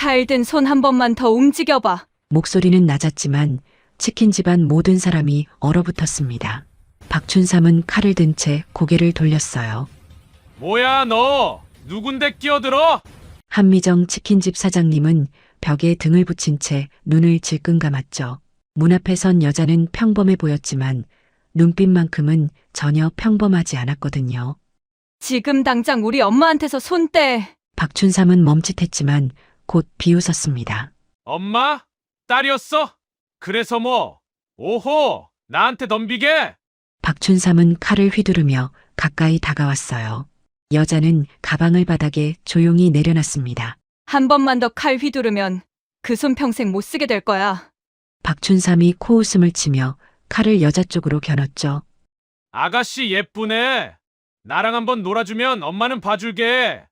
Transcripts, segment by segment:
칼 든 손 한 번만 더 움직여봐. 목소리는 낮았지만 치킨 집안 모든 사람이 얼어붙었습니다. 박춘삼은 칼을 든 채 고개를 돌렸어요. 뭐야 너? 누군데 끼어들어? 한미정 치킨집 사장님은 벽에 등을 붙인 채 눈을 질끈 감았죠. 문 앞에 선 여자는 평범해 보였지만 눈빛만큼은 전혀 평범하지 않았거든요. 지금 당장 우리 엄마한테서 손 떼. 박춘삼은 멈칫했지만 곧 비웃었습니다. 엄마? 딸이었어? 그래서 뭐? 오호, 나한테 덤비게? 박춘삼은 칼을 휘두르며 가까이 다가왔어요. 여자는 가방을 바닥에 조용히 내려놨습니다. 한 번만 더 칼 휘두르면 그 손 평생 못 쓰게 될 거야. 박춘삼이 코웃음을 치며 칼을 여자 쪽으로 겨눴죠. 아가씨 예쁘네. 나랑 한번 놀아주면 엄마는 봐줄게.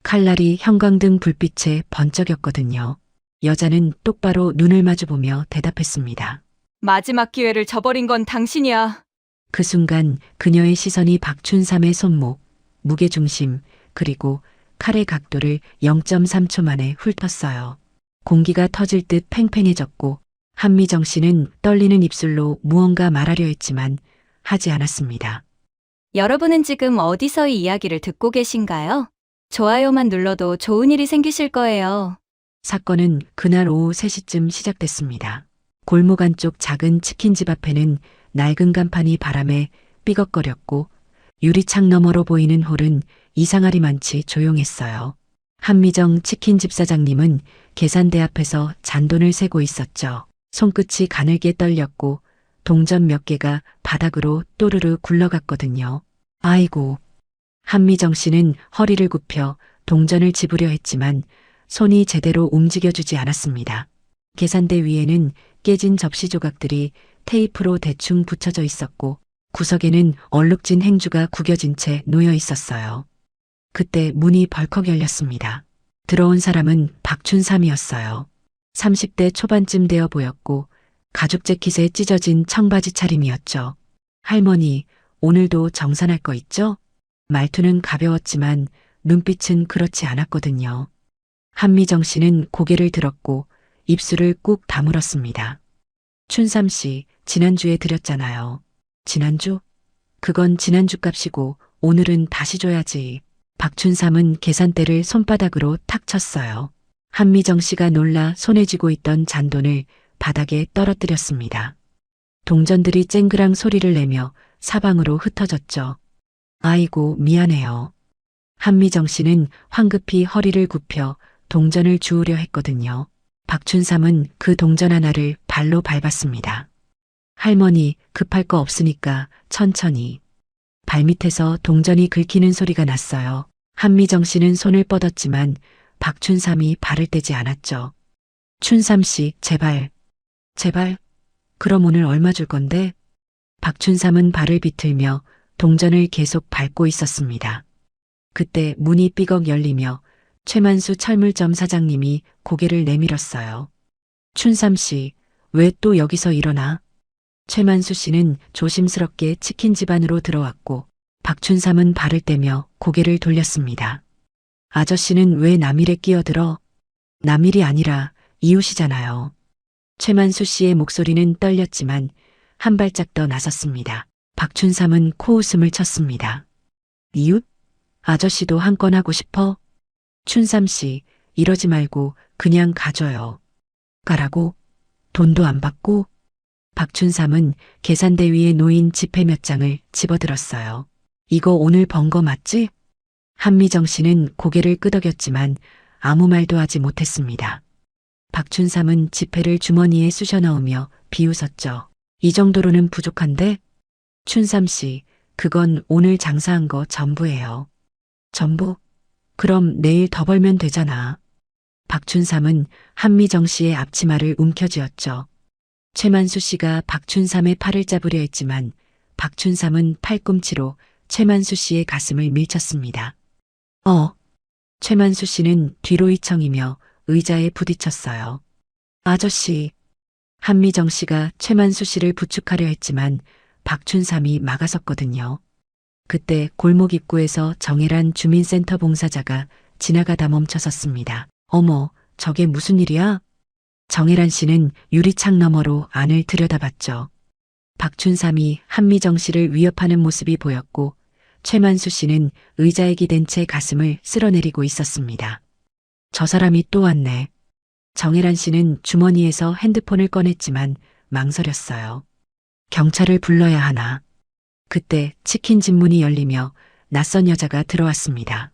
칼날이 형광등 불빛에 번쩍였거든요. 여자는 똑바로 눈을 마주보며 대답했습니다. 마지막 기회를 저버린 건 당신이야. 그 순간 그녀의 시선이 박춘삼의 손목, 무게중심, 그리고 칼의 각도를 0.3초 만에 훑었어요. 공기가 터질 듯 팽팽해졌고 한미정 씨는 떨리는 입술로 무언가 말하려 했지만 하지 않았습니다. 여러분은 지금 어디서 이 이야기를 듣고 계신가요? 좋아요만 눌러도 좋은 일이 생기실 거예요. 사건은 그날 오후 3시쯤 시작됐습니다. 골목 안쪽 작은 치킨집 앞에는 낡은 간판이 바람에 삐걱거렸고 유리창 너머로 보이는 홀은 이상하리만치 조용했어요. 한미정 치킨집 사장님은 계산대 앞에서 잔돈을 세고 있었죠. 손끝이 가늘게 떨렸고 동전 몇 개가 바닥으로 또르르 굴러갔거든요. 아이고. 한미정 씨는 허리를 굽혀 동전을 집으려 했지만 손이 제대로 움직여주지 않았습니다. 계산대 위에는 깨진 접시 조각들이 테이프로 대충 붙여져 있었고 구석에는 얼룩진 행주가 구겨진 채 놓여 있었어요. 그때 문이 벌컥 열렸습니다. 들어온 사람은 박춘삼이었어요. 30대 초반쯤 되어 보였고 가죽 재킷에 찢어진 청바지 차림이었죠. 할머니, 오늘도 정산할 거 있죠? 말투는 가벼웠지만 눈빛은 그렇지 않았거든요. 한미정 씨는 고개를 들었고 입술을 꾹 다물었습니다. 춘삼 씨, 지난주에 드렸잖아요. 지난주? 그건 지난주 값이고 오늘은 다시 줘야지. 박춘삼은 계산대를 손바닥으로 탁 쳤어요. 한미정 씨가 놀라 손에 쥐고 있던 잔돈을 바닥에 떨어뜨렸습니다. 동전들이 쨍그랑 소리를 내며 사방으로 흩어졌죠. 아이고, 미안해요. 한미정 씨는 황급히 허리를 굽혀 동전을 주우려 했거든요. 박춘삼은 그 동전 하나를 발로 밟았습니다. 할머니, 급할 거 없으니까 천천히. 발밑에서 동전이 긁히는 소리가 났어요. 한미정 씨는 손을 뻗었지만 박춘삼이 발을 떼지 않았죠. 춘삼 씨, 제발. 제발. 그럼 오늘 얼마 줄 건데? 박춘삼은 발을 비틀며 동전을 계속 밟고 있었습니다. 그때 문이 삐걱 열리며 최만수 철물점 사장님이 고개를 내밀었어요. 춘삼 씨, 왜 또 여기서 일어나? 최만수 씨는 조심스럽게 치킨집 안으로 들어왔고 박춘삼은 발을 떼며 고개를 돌렸습니다. 아저씨는 왜 남일에 끼어들어? 남일이 아니라 이웃이잖아요. 최만수 씨의 목소리는 떨렸지만 한 발짝 더 나섰습니다. 박춘삼은 코웃음을 쳤습니다. 이웃? 아저씨도 한 건 하고 싶어? 춘삼 씨, 이러지 말고 그냥 가줘요. 가라고? 돈도 안 받고? 박춘삼은 계산대 위에 놓인 지폐 몇 장을 집어들었어요. 이거 오늘 번 거 맞지? 한미정 씨는 고개를 끄덕였지만 아무 말도 하지 못했습니다. 박춘삼은 지폐를 주머니에 쑤셔 넣으며 비웃었죠. 이 정도로는 부족한데? 춘삼 씨, 그건 오늘 장사한 거 전부예요. 전부? 그럼 내일 더 벌면 되잖아. 박춘삼은 한미정 씨의 앞치마를 움켜쥐었죠. 최만수 씨가 박춘삼의 팔을 잡으려 했지만 박춘삼은 팔꿈치로 최만수 씨의 가슴을 밀쳤습니다. 최만수 씨는 뒤로 휘청이며 의자에 부딪혔어요. 아저씨. 한미정 씨가 최만수 씨를 부축하려 했지만 박춘삼이 막아섰거든요. 그때 골목 입구에서 정혜란 주민센터 봉사자가 지나가다 멈춰섰습니다. 어머, 저게 무슨 일이야? 정혜란 씨는 유리창 너머로 안을 들여다봤죠. 박춘삼이 한미정 씨를 위협하는 모습이 보였고 최만수 씨는 의자에 기댄 채 가슴을 쓸어내리고 있었습니다. 저 사람이 또 왔네. 정혜란 씨는 주머니에서 핸드폰을 꺼냈지만 망설였어요. 경찰을 불러야 하나. 그때 치킨 집 문이 열리며 낯선 여자가 들어왔습니다.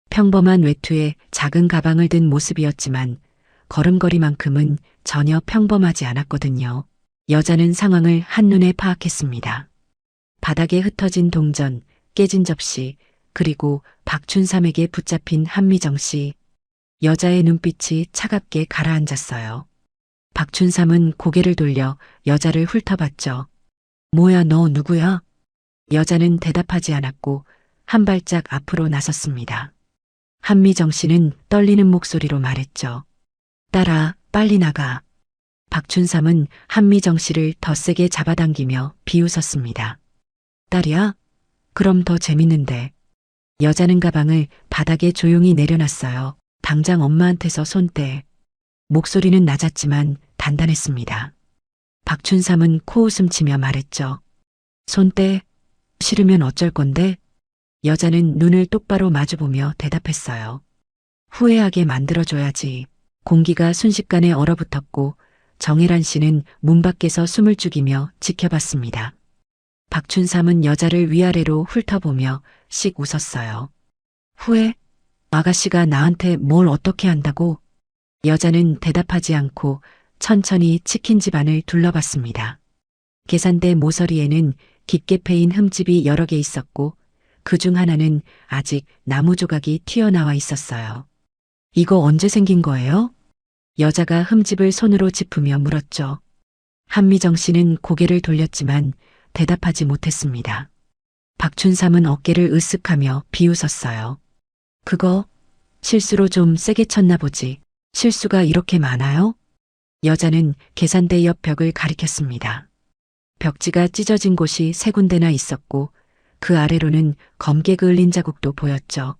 평범한 외투에 작은 가방을 든 모습이었지만 걸음걸이만큼은 전혀 평범하지 않았거든요. 여자는 상황을 한눈에 파악했습니다. 바닥에 흩어진 동전, 깨진 접시, 그리고 박춘삼에게 붙잡힌 한미정 씨. 여자의 눈빛이 차갑게 가라앉았어요. 박춘삼은 고개를 돌려 여자를 훑어봤죠. 뭐야, 너 누구야? 여자는 대답하지 않았고 한 발짝 앞으로 나섰습니다. 한미정 씨는 떨리는 목소리로 말했죠. 딸아, 빨리 나가. 박춘삼은 한미정 씨를 더 세게 잡아당기며 비웃었습니다. 딸이야? 그럼 더 재밌는데. 여자는 가방을 바닥에 조용히 내려놨어요. 당장 엄마한테서 손 떼. 목소리는 낮았지만 단단했습니다. 박춘삼은 코웃음 치며 말했죠. 손 떼? 싫으면 어쩔 건데? 여자는 눈을 똑바로 마주보며 대답했어요. 후회하게 만들어줘야지. 공기가 순식간에 얼어붙었고 정혜란 씨는 문 밖에서 숨을 죽이며 지켜봤습니다. 박춘삼은 여자를 위아래로 훑어보며 씩 웃었어요. 후회? 아가씨가 나한테 뭘 어떻게 한다고? 여자는 대답하지 않고 천천히 치킨집 안을 둘러봤습니다. 계산대 모서리에는 깊게 패인 흠집이 여러 개 있었고 그 중 하나는 아직 나무 조각이 튀어나와 있었어요. 이거 언제 생긴 거예요? 여자가 흠집을 손으로 짚으며 물었죠. 한미정 씨는 고개를 돌렸지만 대답하지 못했습니다. 박춘삼은 어깨를 으쓱하며 비웃었어요. 그거 실수로 좀 세게 쳤나 보지. 실수가 이렇게 많아요? 여자는 계산대 옆 벽을 가리켰습니다. 벽지가 찢어진 곳이 3군데나 있었고 그 아래로는 검게 그을린 자국도 보였죠.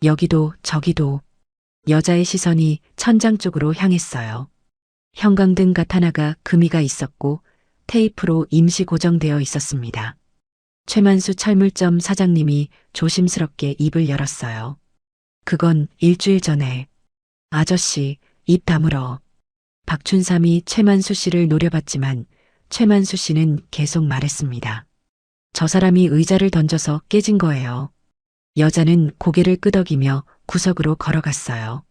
여기도 저기도. 여자의 시선이 천장 쪽으로 향했어요. 형광등 갓 하나가 금이가 있었고 테이프로 임시 고정되어 있었습니다. 최만수 철물점 사장님이 조심스럽게 입을 열었어요. 그건 일주일 전에. 아저씨, 입 다물어. 박춘삼이 최만수 씨를 노려봤지만 최만수 씨는 계속 말했습니다. 저 사람이 의자를 던져서 깨진 거예요. 여자는 고개를 끄덕이며 구석으로 걸어갔어요.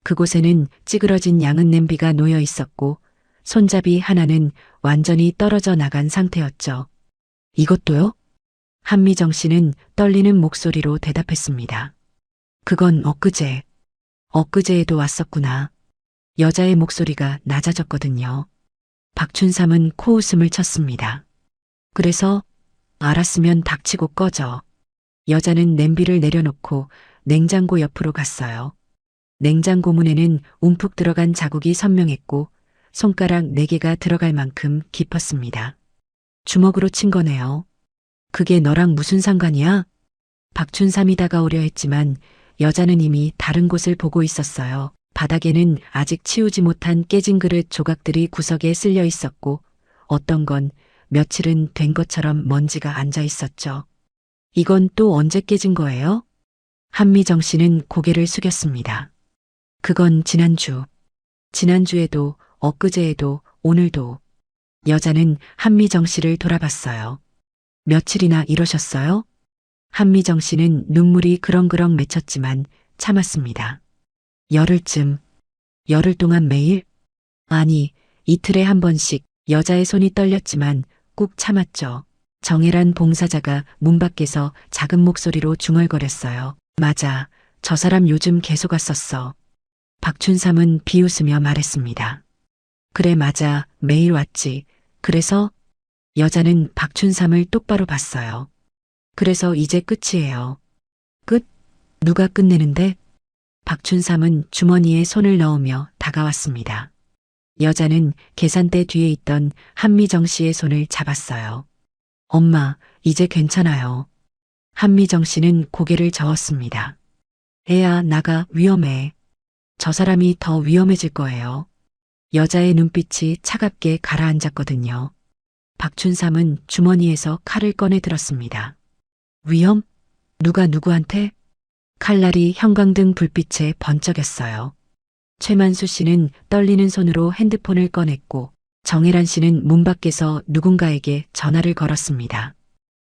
그곳에는 찌그러진 양은 냄비가 놓여 있었고 손잡이 하나는 완전히 떨어져 나간 상태였죠. 이것도요? 한미정 씨는 떨리는 목소리로 대답했습니다. 그건 엊그제. 엊그제에도 왔었구나. 여자의 목소리가 낮아졌거든요. 박춘삼은 코웃음을 쳤습니다. 그래서 알았으면 닥치고 꺼져. 여자는 냄비를 내려놓고 냉장고 옆으로 갔어요. 냉장고 문에는 움푹 들어간 자국이 선명했고 손가락 4개가 들어갈 만큼 깊었습니다. 주먹으로 친 거네요. 그게 너랑 무슨 상관이야? 박춘삼이 다가오려 했지만 여자는 이미 다른 곳을 보고 있었어요. 바닥에는 아직 치우지 못한 깨진 그릇 조각들이 구석에 쓸려 있었고 어떤 건 며칠은 된 것처럼 먼지가 앉아 있었죠. 이건 또 언제 깨진 거예요? 한미정 씨는 고개를 숙였습니다. 그건 지난주. 지난주에도 엊그제에도 오늘도. 여자는 한미정 씨를 돌아봤어요. 며칠이나 이러셨어요? 한미정 씨는 눈물이 그렁그렁 맺혔지만 참았습니다. 열흘쯤. 열흘 동안 매일? 아니, 이틀에 한 번씩. 여자의 손이 떨렸지만 꾹 참았죠. 정혜란 봉사자가 문 밖에서 작은 목소리로 중얼거렸어요. 맞아. 저 사람 요즘 계속 왔었어. 박춘삼은 비웃으며 말했습니다. 그래, 맞아. 매일 왔지. 그래서? 여자는 박춘삼을 똑바로 봤어요. 그래서 이제 끝이에요. 끝? 누가 끝내는데? 박춘삼은 주머니에 손을 넣으며 다가왔습니다. 여자는 계산대 뒤에 있던 한미정 씨의 손을 잡았어요. 엄마, 이제 괜찮아요. 한미정 씨는 고개를 저었습니다. 애야, 나가, 위험해. 저 사람이 더 위험해질 거예요. 여자의 눈빛이 차갑게 가라앉았거든요. 박춘삼은 주머니에서 칼을 꺼내 들었습니다. 위험? 누가 누구한테? 칼날이 형광등 불빛에 번쩍였어요. 최만수 씨는 떨리는 손으로 핸드폰을 꺼냈고 정혜란 씨는 문 밖에서 누군가에게 전화를 걸었습니다.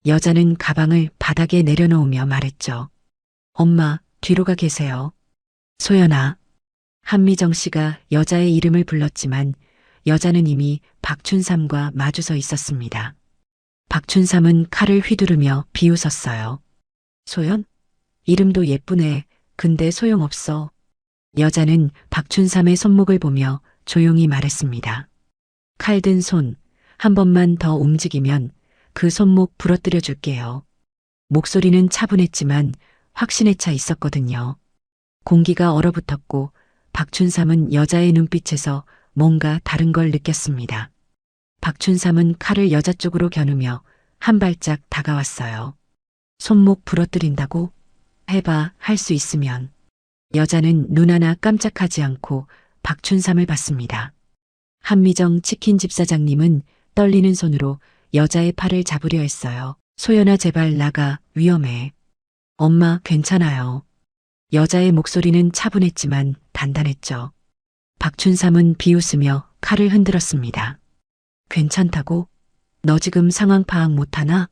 여자는 가방을 바닥에 내려놓으며 말했죠. 엄마, 뒤로 가 계세요. 소연아. 한미정 씨가 여자의 이름을 불렀지만 여자는 이미 박춘삼과 마주서 있었습니다. 박춘삼은 칼을 휘두르며 비웃었어요. 소연? 이름도 예쁘네. 근데 소용없어. 여자는 박춘삼의 손목을 보며 조용히 말했습니다. 칼든 손, 한 번만 더 움직이면 그 손목 부러뜨려 줄게요. 목소리는 차분했지만 확신에 차 있었거든요. 공기가 얼어붙었고 박춘삼은 여자의 눈빛에서 뭔가 다른 걸 느꼈습니다. 박춘삼은 칼을 여자 쪽으로 겨누며 한 발짝 다가왔어요. 손목 부러뜨린다고? 해봐, 할 수 있으면. 여자는 눈 하나 깜짝하지 않고 박춘삼을 봤습니다. 한미정 치킨집 사장님은 떨리는 손으로 여자의 팔을 잡으려 했어요. 소연아, 제발 나가, 위험해. 엄마, 괜찮아요. 여자의 목소리는 차분했지만 단단했죠. 박춘삼은 비웃으며 칼을 흔들었습니다. 괜찮다고? 너 지금 상황 파악 못하나?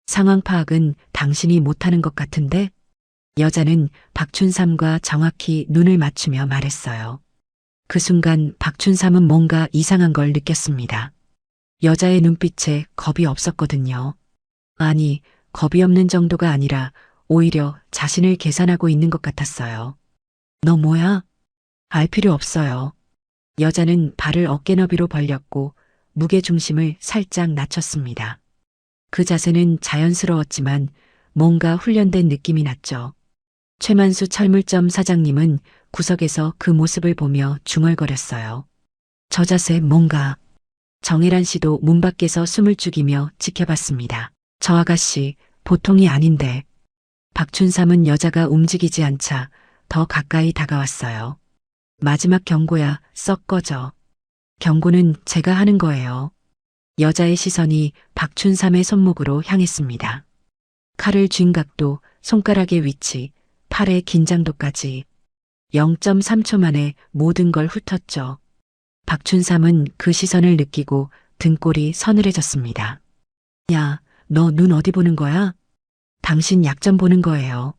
상황 파악은 당신이 못하는 것 같은데? 여자는 박춘삼과 정확히 눈을 맞추며 말했어요. 그 순간 박춘삼은 뭔가 이상한 걸 느꼈습니다. 여자의 눈빛에 겁이 없었거든요. 아니, 겁이 없는 정도가 아니라 오히려 자신을 계산하고 있는 것 같았어요. 너 뭐야? 알 필요 없어요. 여자는 발을 어깨 너비로 벌렸고 무게 중심을 살짝 낮췄습니다. 그 자세는 자연스러웠지만 뭔가 훈련된 느낌이 났죠. 최만수 철물점 사장님은 구석에서 그 모습을 보며 중얼거렸어요. 저 자세 뭔가. 정혜란 씨도 문 밖에서 숨을 죽이며 지켜봤습니다. 저 아가씨, 보통이 아닌데. 박춘삼은 여자가 움직이지 않자 더 가까이 다가왔어요. 마지막 경고야, 썩 꺼져. 경고는 제가 하는 거예요. 여자의 시선이 박춘삼의 손목으로 향했습니다. 칼을 쥔 각도, 손가락의 위치, 팔의 긴장도까지 0.3초 만에 모든 걸 훑었죠. 박춘삼은 그 시선을 느끼고 등골이 서늘해졌습니다. 야, 너 눈 어디 보는 거야? 당신 약점 보는 거예요.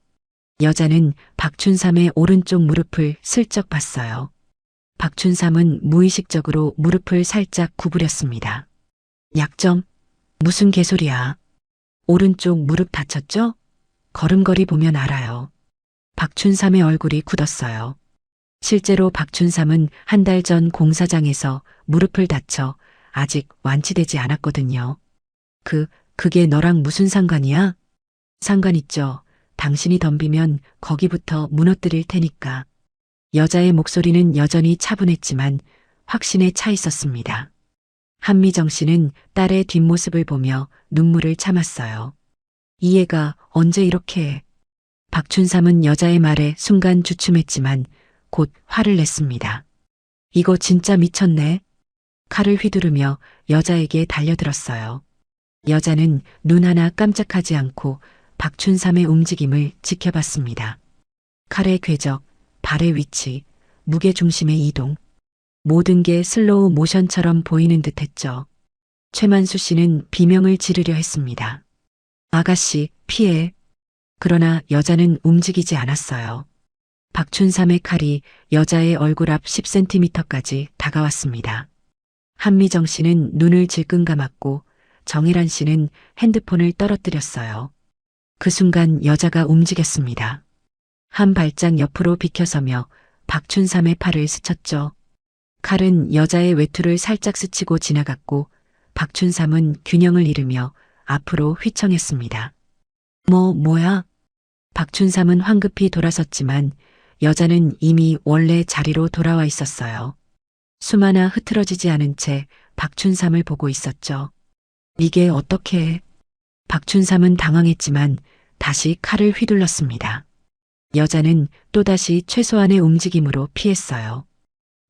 여자는 박춘삼의 오른쪽 무릎을 슬쩍 봤어요. 박춘삼은 무의식적으로 무릎을 살짝 구부렸습니다. 약점? 무슨 개소리야. 오른쪽 무릎 다쳤죠? 걸음걸이 보면 알아요. 박춘삼의 얼굴이 굳었어요. 실제로 박춘삼은 한 달 전 공사장에서 무릎을 다쳐 아직 완치되지 않았거든요. 그게 너랑 무슨 상관이야? 상관 있죠. 당신이 덤비면 거기부터 무너뜨릴 테니까. 여자의 목소리는 여전히 차분했지만 확신에 차 있었습니다. 한미정 씨는 딸의 뒷모습을 보며 눈물을 참았어요. 이 애가 언제 이렇게 해? 박춘삼은 여자의 말에 순간 주춤했지만 곧 화를 냈습니다. 이거 진짜 미쳤네. 칼을 휘두르며 여자에게 달려들었어요. 여자는 눈 하나 깜짝하지 않고 박춘삼의 움직임을 지켜봤습니다. 칼의 궤적, 발의 위치, 무게 중심의 이동. 모든 게 슬로우 모션처럼 보이는 듯 했죠. 최만수 씨는 비명을 지르려 했습니다. 아가씨, 피해. 그러나 여자는 움직이지 않았어요. 박춘삼의 칼이 여자의 얼굴 앞 10cm까지 다가왔습니다. 한미정 씨는 눈을 질끈 감았고 정혜란 씨는 핸드폰을 떨어뜨렸어요. 그 순간 여자가 움직였습니다. 한 발짝 옆으로 비켜서며 박춘삼의 팔을 스쳤죠. 칼은 여자의 외투를 살짝 스치고 지나갔고 박춘삼은 균형을 잃으며 앞으로 휘청했습니다. 뭐야? 박춘삼은 황급히 돌아섰지만 여자는 이미 원래 자리로 돌아와 있었어요. 숨 하나 흐트러지지 않은 채 박춘삼을 보고 있었죠. 이게 어떻게 해? 박춘삼은 당황했지만 다시 칼을 휘둘렀습니다. 여자는 또다시 최소한의 움직임으로 피했어요.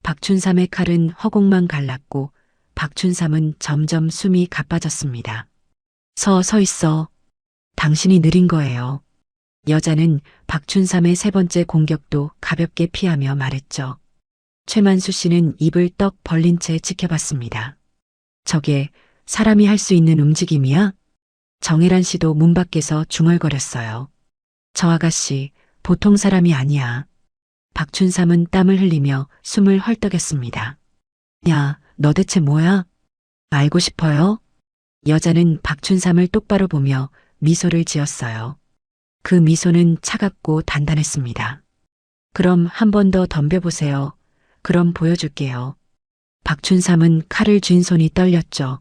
박춘삼의 칼은 허공만 갈랐고 박춘삼은 점점 숨이 가빠졌습니다. 서 있어. 당신이 느린 거예요. 여자는 박춘삼의 세 번째 공격도 가볍게 피하며 말했죠. 최만수 씨는 입을 떡 벌린 채 지켜봤습니다. 저게 사람이 할 수 있는 움직임이야? 정혜란 씨도 문 밖에서 중얼거렸어요. 저 아가씨, 보통 사람이 아니야. 박춘삼은 땀을 흘리며 숨을 헐떡였습니다. 야, 너 대체 뭐야? 알고 싶어요? 여자는 박춘삼을 똑바로 보며 미소를 지었어요. 그 미소는 차갑고 단단했습니다. 그럼 한 번 더 덤벼보세요. 그럼 보여줄게요. 박춘삼은 칼을 쥔 손이 떨렸죠.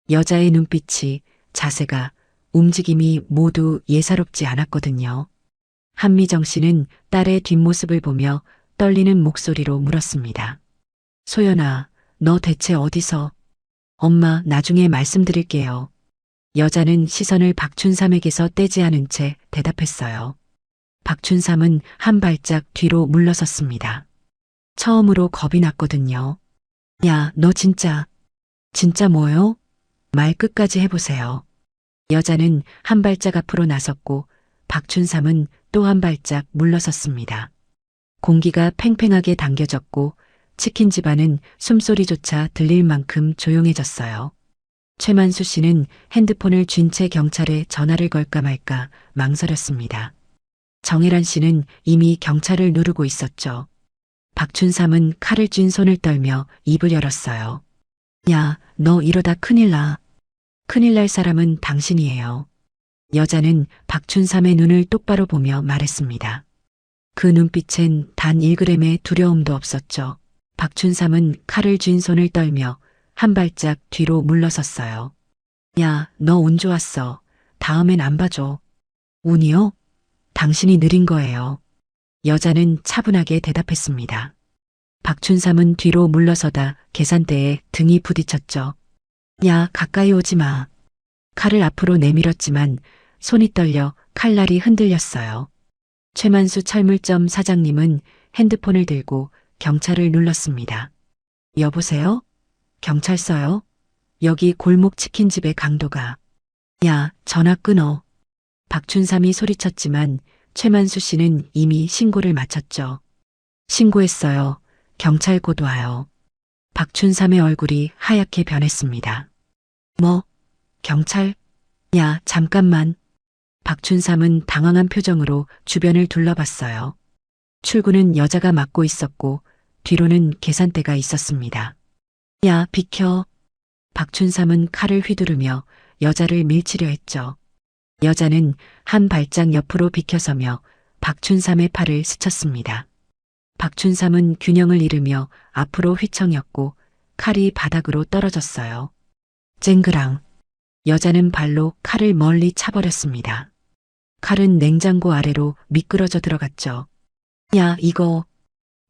여자의 눈빛이, 자세가, 움직임이 모두 예사롭지 않았거든요. 한미정 씨는 딸의 뒷모습을 보며 떨리는 목소리로 물었습니다. 소연아, 너 대체 어디서? 엄마, 나중에 말씀드릴게요. 여자는 시선을 박춘삼에게서 떼지 않은 채 대답했어요. 박춘삼은 한 발짝 뒤로 물러섰습니다. 처음으로 겁이 났거든요. 야, 너 진짜 뭐요? 말 끝까지 해보세요. 여자는 한 발짝 앞으로 나섰고 박춘삼은 또 한 발짝 물러섰습니다. 공기가 팽팽하게 당겨졌고 치킨 집안은 숨소리조차 들릴 만큼 조용해졌어요. 최만수 씨는 핸드폰을 쥔 채 경찰에 전화를 걸까 말까 망설였습니다. 정혜란 씨는 이미 경찰을 누르고 있었죠. 박춘삼은 칼을 쥔 손을 떨며 입을 열었어요. 야, 너 이러다 큰일 나. 큰일 날 사람은 당신이에요. 여자는 박춘삼의 눈을 똑바로 보며 말했습니다. 그 눈빛엔 단 1g의 두려움도 없었죠. 박춘삼은 칼을 쥔 손을 떨며 한 발짝 뒤로 물러섰어요. 야, 너 운 좋았어. 다음엔 안 봐줘. 운이요? 당신이 느린 거예요. 여자는 차분하게 대답했습니다. 박춘삼은 뒤로 물러서다 계산대에 등이 부딪혔죠. 야, 가까이 오지 마. 칼을 앞으로 내밀었지만 손이 떨려 칼날이 흔들렸어요. 최만수 철물점 사장님은 핸드폰을 들고 경찰을 눌렀습니다. 여보세요? 경찰서요? 여기 골목 치킨집의 강도가. 야, 전화 끊어. 박춘삼이 소리쳤지만 최만수 씨는 이미 신고를 마쳤죠. 신고했어요. 경찰 곧 와요. 박춘삼의 얼굴이 하얗게 변했습니다. 뭐? 경찰? 야, 잠깐만. 박춘삼은 당황한 표정으로 주변을 둘러봤어요. 출구는 여자가 막고 있었고 뒤로는 계산대가 있었습니다. 야, 비켜. 박춘삼은 칼을 휘두르며 여자를 밀치려 했죠. 여자는 한 발짝 옆으로 비켜서며 박춘삼의 팔을 스쳤습니다. 박춘삼은 균형을 잃으며 앞으로 휘청였고 칼이 바닥으로 떨어졌어요. 쨍그랑. 여자는 발로 칼을 멀리 차버렸습니다. 칼은 냉장고 아래로 미끄러져 들어갔죠. 야, 이거.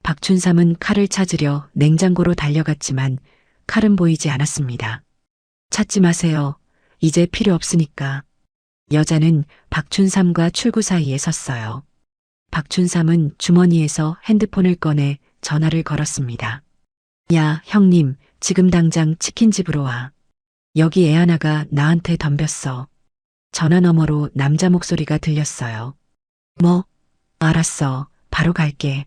박춘삼은 칼을 찾으려 냉장고로 달려갔지만 칼은 보이지 않았습니다. 찾지 마세요. 이제 필요 없으니까. 여자는 박춘삼과 출구 사이에 섰어요. 박춘삼은 주머니에서 핸드폰을 꺼내 전화를 걸었습니다. 야, 형님, 지금 당장 치킨집으로 와. 여기 애 하나가 나한테 덤볐어. 전화 너머로 남자 목소리가 들렸어요. 뭐? 알았어. 바로 갈게.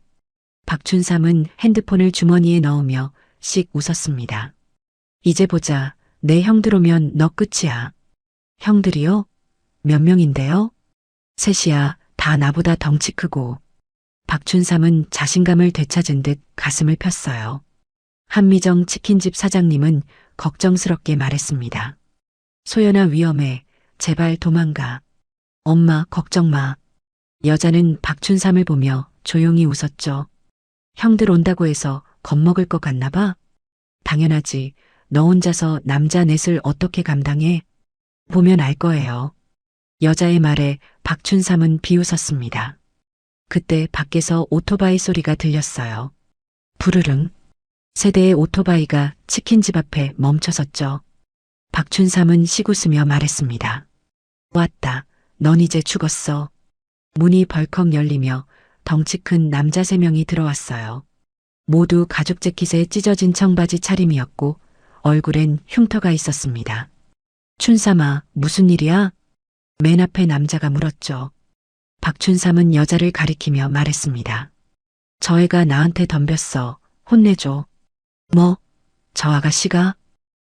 박춘삼은 핸드폰을 주머니에 넣으며 씩 웃었습니다. 이제 보자. 내 형들 오면 너 끝이야. 형들이요? 몇 명인데요? 셋이야. 다 나보다 덩치 크고. 박춘삼은 자신감을 되찾은 듯 가슴을 폈어요. 한미정 치킨집 사장님은 걱정스럽게 말했습니다. 소연아, 위험해. 제발 도망가. 엄마, 걱정 마. 여자는 박춘삼을 보며 조용히 웃었죠. 형들 온다고 해서 겁먹을 것 같나 봐? 당연하지. 너 혼자서 남자 넷을 어떻게 감당해? 보면 알 거예요. 여자의 말에 박춘삼은 비웃었습니다. 그때 밖에서 오토바이 소리가 들렸어요. 부르릉. 세 대의 오토바이가 치킨집 앞에 멈춰섰죠. 박춘삼은 씩웃으며 말했습니다. 왔다. 넌 이제 죽었어. 문이 벌컥 열리며 덩치 큰 남자 3명이 들어왔어요. 모두 가죽 재킷에 찢어진 청바지 차림이었고 얼굴엔 흉터가 있었습니다. 춘삼아, 무슨 일이야? 맨 앞에 남자가 물었죠. 박춘삼은 여자를 가리키며 말했습니다. 저 애가 나한테 덤볐어. 혼내줘. 뭐? 저 아가씨가?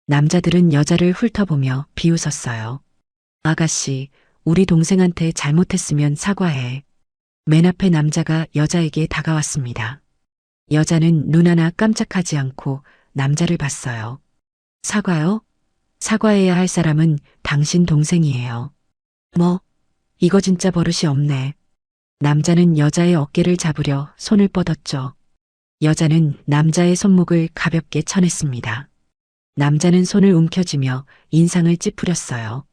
남자들은 여자를 훑어보며 비웃었어요. 아가씨, 우리 동생한테 잘못했으면 사과해. 맨 앞에 남자가 여자에게 다가왔습니다. 여자는 눈 하나 깜짝하지 않고 남자를 봤어요. 사과요? 사과해야 할 사람은 당신 동생이에요. 뭐? 이거 진짜 버릇이 없네. 남자는 여자의 어깨를 잡으려 손을 뻗었죠. 여자는 남자의 손목을 가볍게 쳐냈습니다. 남자는 손을 움켜쥐며 인상을 찌푸렸어요.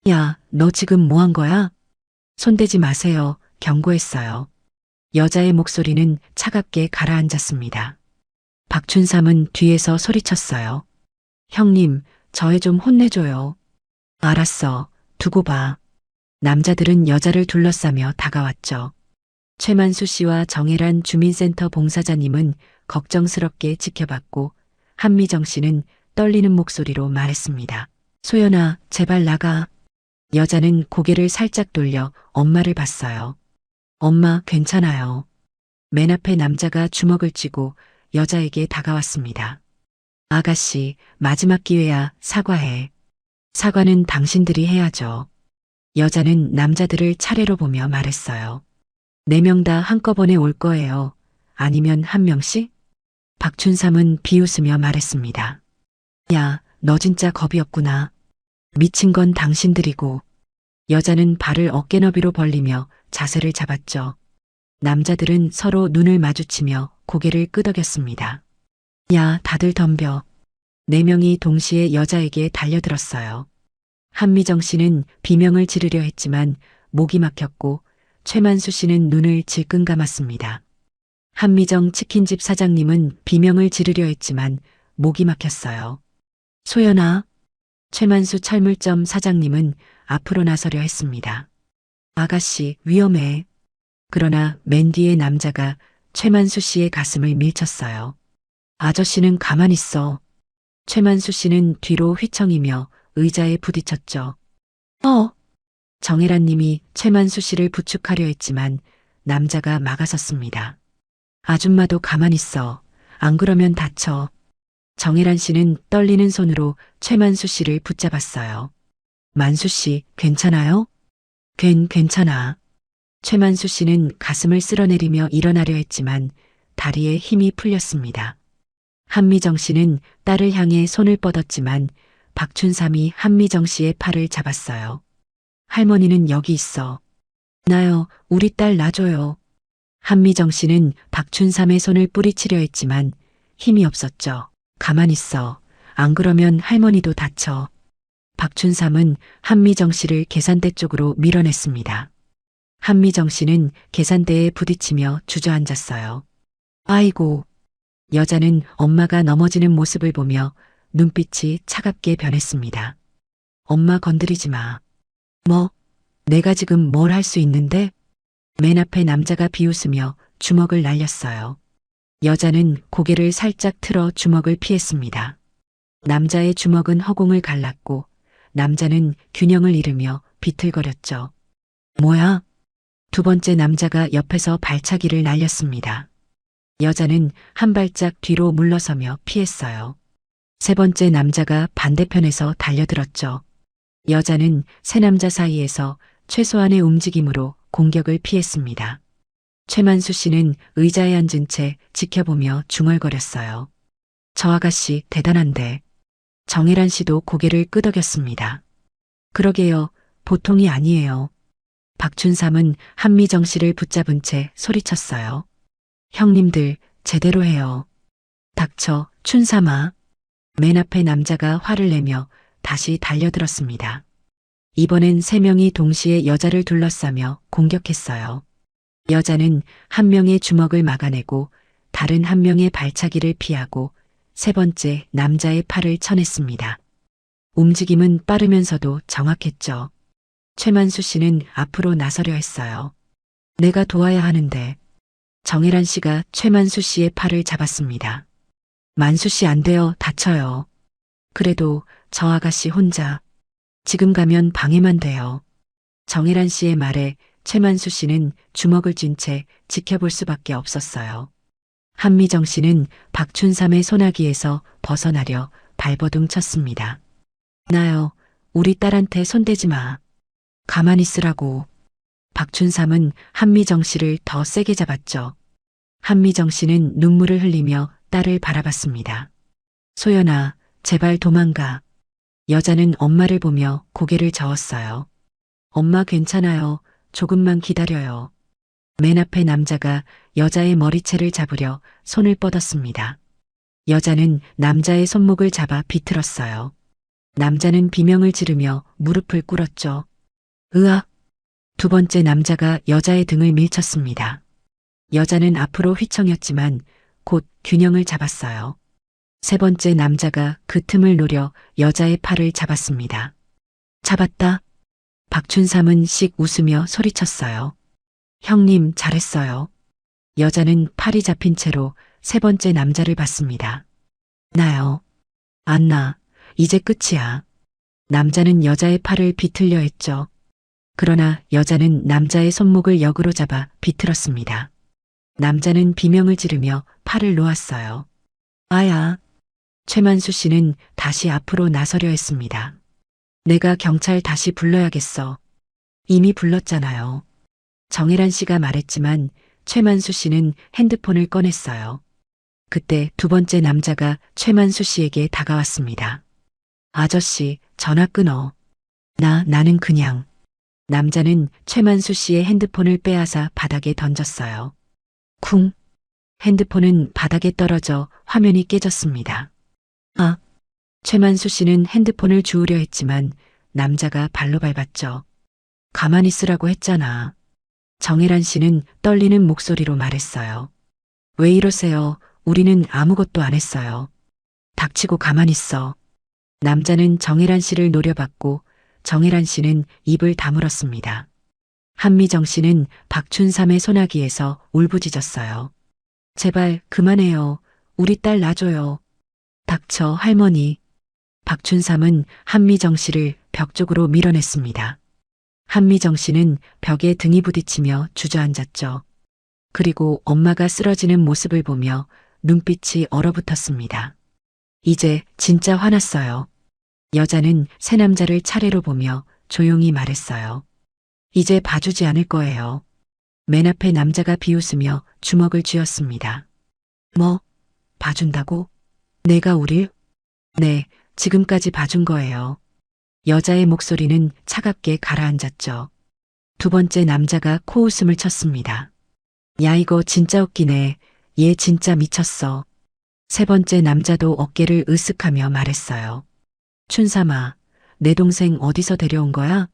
야, 너 지금 뭐 한 거야? 손대지 마세요. 경고했어요. 여자의 목소리는 차갑게 가라앉았습니다. 박춘삼은 뒤에서 소리쳤어요. 형님, 저 애 좀 혼내줘요. 알았어. 두고 봐. 남자들은 여자를 둘러싸며 다가왔죠. 최만수 씨와 정혜란 주민센터 봉사자님은 걱정스럽게 지켜봤고 한미정 씨는 떨리는 목소리로 말했습니다. 소연아, 제발 나가. 여자는 고개를 살짝 돌려 엄마를 봤어요. 엄마, 괜찮아요. 맨 앞에 남자가 주먹을 쥐고 여자에게 다가왔습니다. 아가씨, 마지막 기회야. 사과해. 사과는 당신들이 해야죠. 여자는 남자들을 차례로 보며 말했어요. 4명 다 한꺼번에 올 거예요. 아니면 1명씩? 박춘삼은 비웃으며 말했습니다. 야, 너 진짜 겁이 없구나. 미친 건 당신들이고. 여자는 발을 어깨너비로 벌리며 자세를 잡았죠. 남자들은 서로 눈을 마주치며 고개를 끄덕였습니다. 야, 다들 덤벼. 4명이 동시에 여자에게 달려들었어요. 한미정 씨는 비명을 지르려 했지만 목이 막혔고 최만수 씨는 눈을 질끈 감았습니다. 한미정 치킨집 사장님은 비명을 지르려 했지만 목이 막혔어요. 소연아, 최만수 철물점 사장님은 앞으로 나서려 했습니다. 아가씨, 위험해. 그러나 맨 뒤에 남자가 최만수 씨의 가슴을 밀쳤어요. 아저씨는 가만히 있어. 최만수 씨는 뒤로 휘청이며 의자에 부딪혔죠. 정혜란 님이 최만수 씨를 부축하려 했지만 남자가 막아섰습니다. 아줌마도 가만히 있어. 안 그러면 다쳐. 정혜란 씨는 떨리는 손으로 최만수 씨를 붙잡았어요. 만수 씨, 괜찮아요? 괜찮아. 최만수 씨는 가슴을 쓸어내리며 일어나려 했지만 다리에 힘이 풀렸습니다. 한미정 씨는 딸을 향해 손을 뻗었지만 박춘삼이 한미정 씨의 팔을 잡았어요. 할머니는 여기 있어. 나요, 우리 딸 놔줘요. 한미정 씨는 박춘삼의 손을 뿌리치려 했지만 힘이 없었죠. 가만히 있어. 안 그러면 할머니도 다쳐. 박춘삼은 한미정 씨를 계산대 쪽으로 밀어냈습니다. 한미정 씨는 계산대에 부딪히며 주저앉았어요. 아이고. 여자는 엄마가 넘어지는 모습을 보며 눈빛이 차갑게 변했습니다. 엄마 건드리지 마. 뭐? 내가 지금 뭘 할 수 있는데? 맨 앞에 남자가 비웃으며 주먹을 날렸어요. 여자는 고개를 살짝 틀어 주먹을 피했습니다. 남자의 주먹은 허공을 갈랐고 남자는 균형을 잃으며 비틀거렸죠. 뭐야? 2번째 남자가 옆에서 발차기를 날렸습니다. 여자는 한 발짝 뒤로 물러서며 피했어요. 3번째 남자가 반대편에서 달려들었죠. 여자는 세 남자 사이에서 최소한의 움직임으로 공격을 피했습니다. 최만수 씨는 의자에 앉은 채 지켜보며 중얼거렸어요. 저 아가씨 대단한데. 정혜란 씨도 고개를 끄덕였습니다. 그러게요. 보통이 아니에요. 박춘삼은 한미정 씨를 붙잡은 채 소리쳤어요. 형님들, 제대로 해요. 닥쳐, 춘삼아. 맨 앞에 남자가 화를 내며 다시 달려들었습니다. 이번엔 3명이 동시에 여자를 둘러싸며 공격했어요. 여자는 한 명의 주먹을 막아내고 다른 1명의 발차기를 피하고 3번째 남자의 팔을 쳐냈습니다. 움직임은 빠르면서도 정확했죠. 최만수 씨는 앞으로 나서려 했어요. 내가 도와야 하는데. 정혜란 씨가 최만수 씨의 팔을 잡았습니다. 만수 씨 안 돼요. 다쳐요. 그래도 저 아가씨 혼자. 지금 가면 방해만 돼요. 정혜란 씨의 말에 최만수 씨는 주먹을 쥔 채 지켜볼 수밖에 없었어요. 한미정 씨는 박춘삼의 소나기에서 벗어나려 발버둥 쳤습니다. 나요, 우리 딸한테 손대지 마. 가만히 있으라고. 박춘삼은 한미정 씨를 더 세게 잡았죠. 한미정 씨는 눈물을 흘리며 딸을 바라봤습니다. 소연아, 제발 도망가. 여자는 엄마를 보며 고개를 저었어요. 엄마 괜찮아요. 조금만 기다려요. 맨 앞에 남자가 여자의 머리채를 잡으려 손을 뻗었습니다. 여자는 남자의 손목을 잡아 비틀었어요. 남자는 비명을 지르며 무릎을 꿇었죠. 으악! 두 번째 남자가 여자의 등을 밀쳤습니다. 여자는 앞으로 휘청였지만 곧 균형을 잡았어요. 세 번째 남자가 그 틈을 노려 여자의 팔을 잡았습니다. 잡았다. 박춘삼은 씩 웃으며 소리쳤어요. 형님, 잘했어요. 여자는 팔이 잡힌 채로 세 번째 남자를 봤습니다. 나요. 안 나. 이제 끝이야. 남자는 여자의 팔을 비틀려 했죠. 그러나 여자는 남자의 손목을 역으로 잡아 비틀었습니다. 남자는 비명을 지르며 팔을 놓았어요. 아야. 최만수 씨는 다시 앞으로 나서려 했습니다. 내가 경찰 다시 불러야겠어. 이미 불렀잖아요. 정혜란 씨가 말했지만 최만수 씨는 핸드폰을 꺼냈어요. 그때 두 번째 남자가 최만수 씨에게 다가왔습니다. 아저씨, 전화 끊어. 나는 그냥. 남자는 최만수 씨의 핸드폰을 빼앗아 바닥에 던졌어요. 쿵. 핸드폰은 바닥에 떨어져 화면이 깨졌습니다. 아. 최만수 씨는 핸드폰을 주우려 했지만 남자가 발로 밟았죠. 가만히 있으라고 했잖아. 정혜란 씨는 떨리는 목소리로 말했어요. 왜 이러세요? 우리는 아무것도 안 했어요. 닥치고 가만히 있어. 남자는 정혜란 씨를 노려봤고 정혜란 씨는 입을 다물었습니다. 한미정 씨는 박춘삼의 소나기에서 울부짖었어요. 제발 그만해요. 우리 딸 놔줘요. 닥쳐, 할머니. 박춘삼은 한미정 씨를 벽 쪽으로 밀어냈습니다. 한미정 씨는 벽에 등이 부딪히며 주저앉았죠. 그리고 엄마가 쓰러지는 모습을 보며 눈빛이 얼어붙었습니다. 이제 진짜 화났어요. 여자는 세 남자를 차례로 보며 조용히 말했어요. 이제 봐주지 않을 거예요. 맨 앞에 남자가 비웃으며 주먹을 쥐었습니다. 뭐? 봐준다고? 내가 우릴? 네, 지금까지 봐준 거예요. 여자의 목소리는 차갑게 가라앉았죠. 두 번째 남자가 코웃음을 쳤습니다. 야, 이거 진짜 웃기네. 얘 진짜 미쳤어. 세 번째 남자도 어깨를 으쓱하며 말했어요. 춘삼아, 내 동생 어디서 데려온 거야?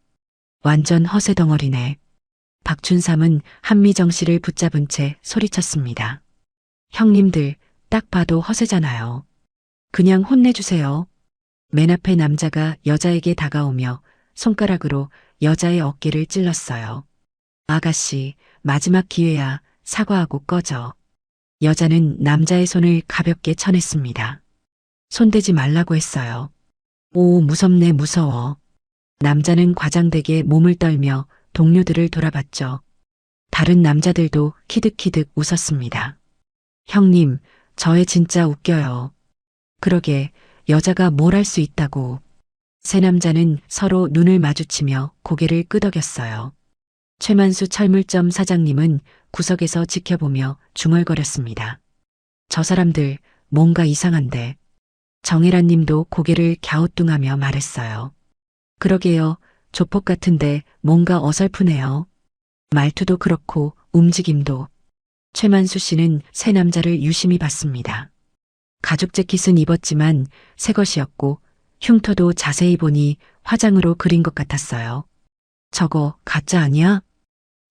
완전 허세 덩어리네. 박춘삼은 한미정 씨를 붙잡은 채 소리쳤습니다. 형님들, 딱 봐도 허세잖아요. 그냥 혼내주세요. 맨 앞에 남자가 여자에게 다가오며 손가락으로 여자의 어깨를 찔렀어요. 아가씨, 마지막 기회야. 사과하고 꺼져. 여자는 남자의 손을 가볍게 쳐냈습니다. 손대지 말라고 했어요. 오, 무섭네, 무서워. 남자는 과장되게 몸을 떨며 동료들을 돌아봤죠. 다른 남자들도 키득키득 웃었습니다. 형님, 저애 진짜 웃겨요. 그러게, 여자가 뭘 할 수 있다고. 세 남자는 서로 눈을 마주치며 고개를 끄덕였어요. 최만수 철물점 사장님은 구석에서 지켜보며 중얼거렸습니다. 저 사람들 뭔가 이상한데. 정혜란 님도 고개를 갸우뚱하며 말했어요. 그러게요. 조폭 같은데 뭔가 어설프네요. 말투도 그렇고 움직임도. 최만수 씨는 세 남자를 유심히 봤습니다. 가죽 재킷은 입었지만 새 것이었고 흉터도 자세히 보니 화장으로 그린 것 같았어요. 저거 가짜 아니야?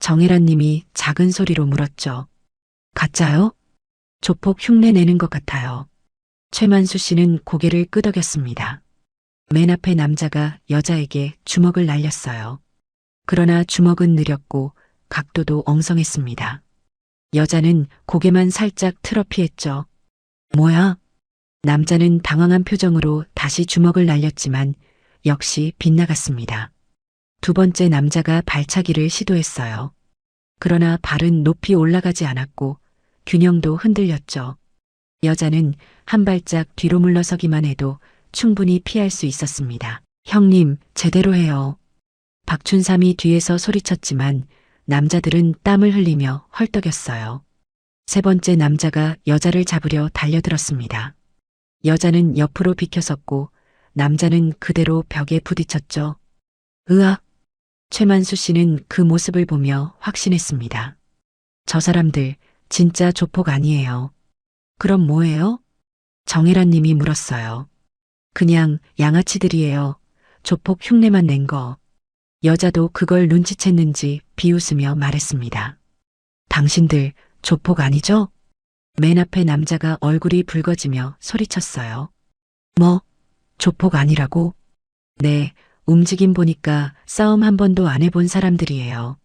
정혜란 님이 작은 소리로 물었죠. 가짜요? 조폭 흉내 내는 것 같아요. 최만수 씨는 고개를 끄덕였습니다. 맨 앞에 남자가 여자에게 주먹을 날렸어요. 그러나 주먹은 느렸고 각도도 엉성했습니다. 여자는 고개만 살짝 틀어 피했죠. 뭐야? 남자는 당황한 표정으로 다시 주먹을 날렸지만 역시 빗나갔습니다. 두 번째 남자가 발차기를 시도했어요. 그러나 발은 높이 올라가지 않았고 균형도 흔들렸죠. 여자는 한 발짝 뒤로 물러서기만 해도 충분히 피할 수 있었습니다. 형님, 제대로 해요. 박춘삼이 뒤에서 소리쳤지만 남자들은 땀을 흘리며 헐떡였어요. 세 번째 남자가 여자를 잡으려 달려들었습니다. 여자는 옆으로 비켜섰고 남자는 그대로 벽에 부딪혔죠. 으악! 최만수 씨는 그 모습을 보며 확신했습니다. 저 사람들 진짜 조폭 아니에요. 그럼 뭐예요? 정혜란 님이 물었어요. 그냥 양아치들이에요. 조폭 흉내만 낸 거. 여자도 그걸 눈치챘는지 비웃으며 말했습니다. 당신들 조폭 아니죠? 맨 앞에 남자가 얼굴이 붉어지며 소리쳤어요. 뭐? 조폭 아니라고? 네, 움직임 보니까 싸움 한 번도 안 해본 사람들이에요.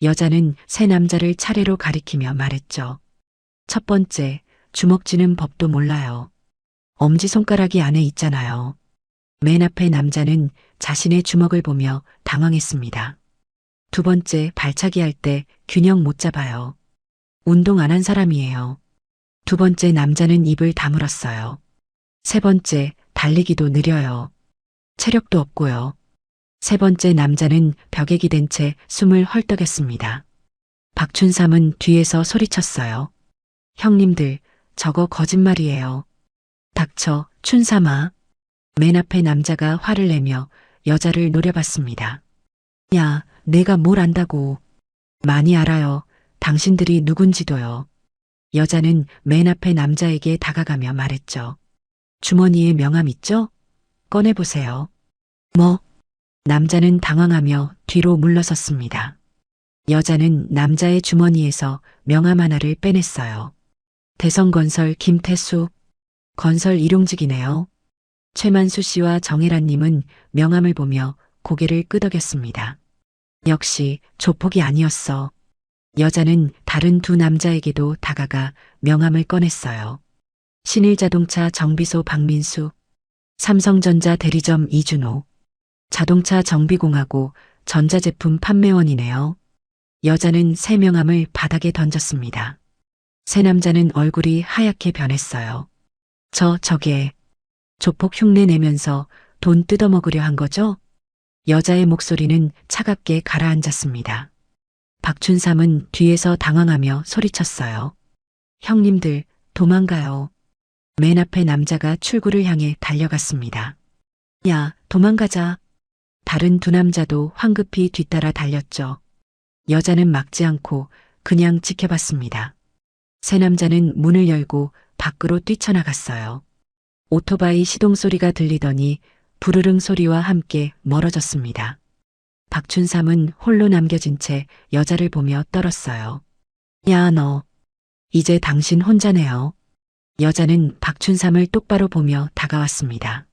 여자는 세 남자를 차례로 가리키며 말했죠. 첫 번째, 주먹 쥐는 법도 몰라요. 엄지손가락이 안에 있잖아요. 맨 앞에 남자는 자신의 주먹을 보며 당황했습니다. 두 번째, 발차기 할 때 균형 못 잡아요. 운동 안 한 사람이에요. 두 번째 남자는 입을 다물었어요. 세 번째, 달리기도 느려요. 체력도 없고요. 세 번째 남자는 벽에 기댄 채 숨을 헐떡였습니다. 박춘삼은 뒤에서 소리쳤어요. 형님들, 저거 거짓말이에요. 닥쳐, 춘삼아. 맨 앞에 남자가 화를 내며 여자를 노려봤습니다. 야, 내가 뭘 안다고. 많이 알아요. 당신들이 누군지도요. 여자는 맨 앞에 남자에게 다가가며 말했죠. 주머니에 명함 있죠? 꺼내보세요. 뭐? 남자는 당황하며 뒤로 물러섰습니다. 여자는 남자의 주머니에서 명함 하나를 빼냈어요. 대성건설 김태수. 건설 일용직이네요. 최만수 씨와 정혜란 님은 명함을 보며 고개를 끄덕였습니다. 역시 조폭이 아니었어. 여자는 다른 두 남자에게도 다가가 명함을 꺼냈어요. 신일자동차 정비소 박민수, 삼성전자 대리점 이준호, 자동차 정비공하고 전자제품 판매원이네요. 여자는 새 명함을 바닥에 던졌습니다. 새 남자는 얼굴이 하얗게 변했어요. 저게 조폭 흉내 내면서 돈 뜯어먹으려 한 거죠? 여자의 목소리는 차갑게 가라앉았습니다. 박춘삼은 뒤에서 당황하며 소리쳤어요. 형님들, 도망가요. 맨 앞에 남자가 출구를 향해 달려갔습니다. 야, 도망가자. 다른 두 남자도 황급히 뒤따라 달렸죠. 여자는 막지 않고 그냥 지켜봤습니다. 세 남자는 문을 열고 밖으로 뛰쳐나갔어요. 오토바이 시동 소리가 들리더니 부르릉 소리와 함께 멀어졌습니다. 박춘삼은 홀로 남겨진 채 여자를 보며 떨었어요. 야, 너. 이제 당신 혼자네요. 여자는 박춘삼을 똑바로 보며 다가왔습니다.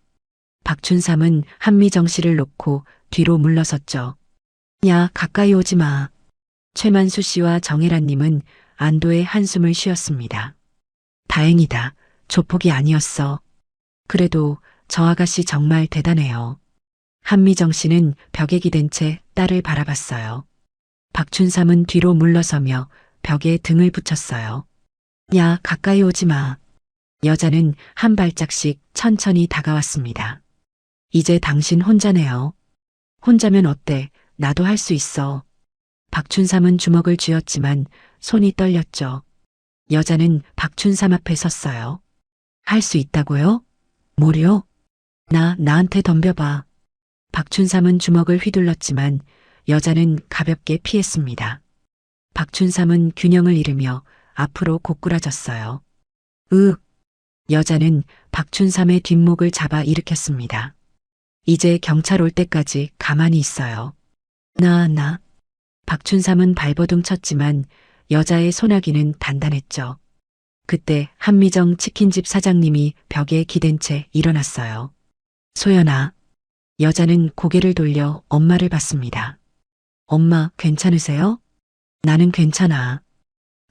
박춘삼은 한미정 씨를 놓고 뒤로 물러섰죠. 야, 가까이 오지 마. 최만수 씨와 정혜란 님은 안도의 한숨을 쉬었습니다. 다행이다. 조폭이 아니었어. 그래도 저 아가씨 정말 대단해요. 한미정 씨는 벽에 기댄 채 딸을 바라봤어요. 박춘삼은 뒤로 물러서며 벽에 등을 붙였어요. 야, 가까이 오지 마. 여자는 한 발짝씩 천천히 다가왔습니다. 이제 당신 혼자네요. 혼자면 어때? 나도 할 수 있어. 박춘삼은 주먹을 쥐었지만 손이 떨렸죠. 여자는 박춘삼 앞에 섰어요. 할 수 있다고요? 뭐요? 나한테 덤벼봐. 박춘삼은 주먹을 휘둘렀지만 여자는 가볍게 피했습니다. 박춘삼은 균형을 잃으며 앞으로 고꾸라졌어요. 여자는 박춘삼의 뒷목을 잡아 일으켰습니다. 이제 경찰 올 때까지 가만히 있어요. 박춘삼은 발버둥 쳤지만 여자의 소나기는 단단했죠. 그때 한미정 치킨집 사장님이 벽에 기댄 채 일어났어요. 소연아. 여자는 고개를 돌려 엄마를 봤습니다. 엄마, 괜찮으세요? 나는 괜찮아.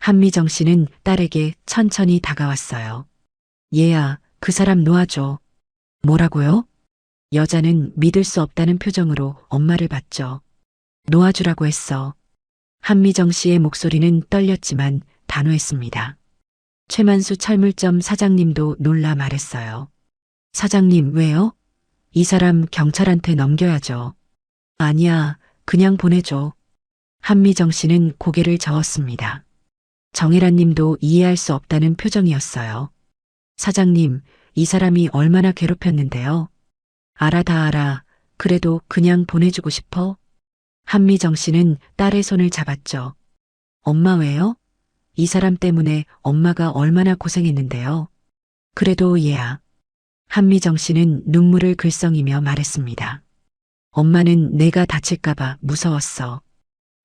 한미정 씨는 딸에게 천천히 다가왔어요. 얘야, 그 사람 놓아줘. 뭐라고요? 여자는 믿을 수 없다는 표정으로 엄마를 봤죠. 놓아주라고 했어. 한미정 씨의 목소리는 떨렸지만 단호했습니다. 최만수 철물점 사장님도 놀라 말했어요. 사장님, 왜요? 이 사람 경찰한테 넘겨야죠. 아니야, 그냥 보내줘. 한미정 씨는 고개를 저었습니다. 정혜란 님도 이해할 수 없다는 표정이었어요. 사장님, 이 사람이 얼마나 괴롭혔는데요. 알아, 다 알아. 그래도 그냥 보내주고 싶어? 한미정 씨는 딸의 손을 잡았죠. 엄마 왜요? 이 사람 때문에 엄마가 얼마나 고생했는데요. 그래도 얘야. 한미정 씨는 눈물을 글썽이며 말했습니다. 엄마는 내가 다칠까봐 무서웠어.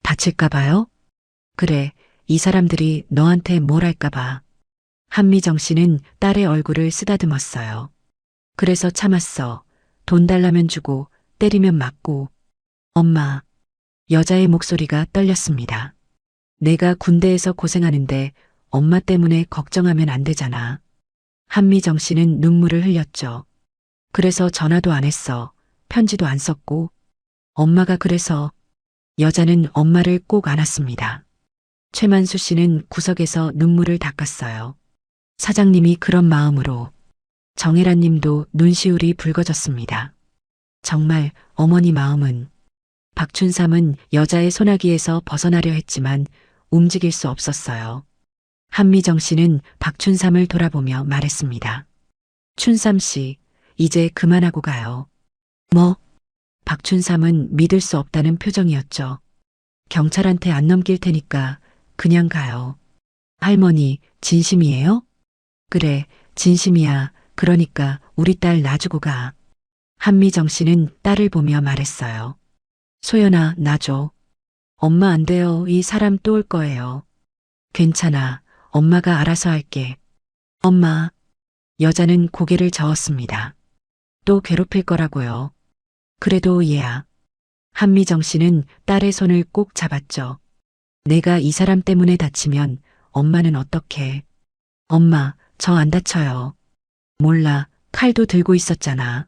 다칠까봐요? 그래, 이 사람들이 너한테 뭘 할까봐. 한미정 씨는 딸의 얼굴을 쓰다듬었어요. 그래서 참았어. 돈 달라면 주고, 때리면 맞고. 엄마. 여자의 목소리가 떨렸습니다. 내가 군대에서 고생하는데 엄마 때문에 걱정하면 안 되잖아. 한미정 씨는 눈물을 흘렸죠. 그래서 전화도 안 했어. 편지도 안 썼고. 엄마가 그래서 여자는 엄마를 꼭 안았습니다. 최만수 씨는 구석에서 눈물을 닦았어요. 사장님이 그런 마음으로. 정혜란 님도 눈시울이 붉어졌습니다. 정말 어머니 마음은. 박춘삼은 여자의 소나기에서 벗어나려 했지만 움직일 수 없었어요. 한미정 씨는 박춘삼을 돌아보며 말했습니다. 춘삼 씨, 이제 그만하고 가요. 뭐? 박춘삼은 믿을 수 없다는 표정이었죠. 경찰한테 안 넘길 테니까 그냥 가요. 할머니, 진심이에요? 그래, 진심이야. 그러니까 우리 딸 놔주고 가. 한미정 씨는 딸을 보며 말했어요. 소연아, 놔줘. 엄마 안 돼요. 이 사람 또 올 거예요. 괜찮아. 엄마가 알아서 할게. 엄마. 여자는 고개를 저었습니다. 또 괴롭힐 거라고요. 그래도 얘야. 한미정 씨는 딸의 손을 꼭 잡았죠. 내가 이 사람 때문에 다치면 엄마는 어떡해. 엄마, 저 안 다쳐요. 몰라, 칼도 들고 있었잖아.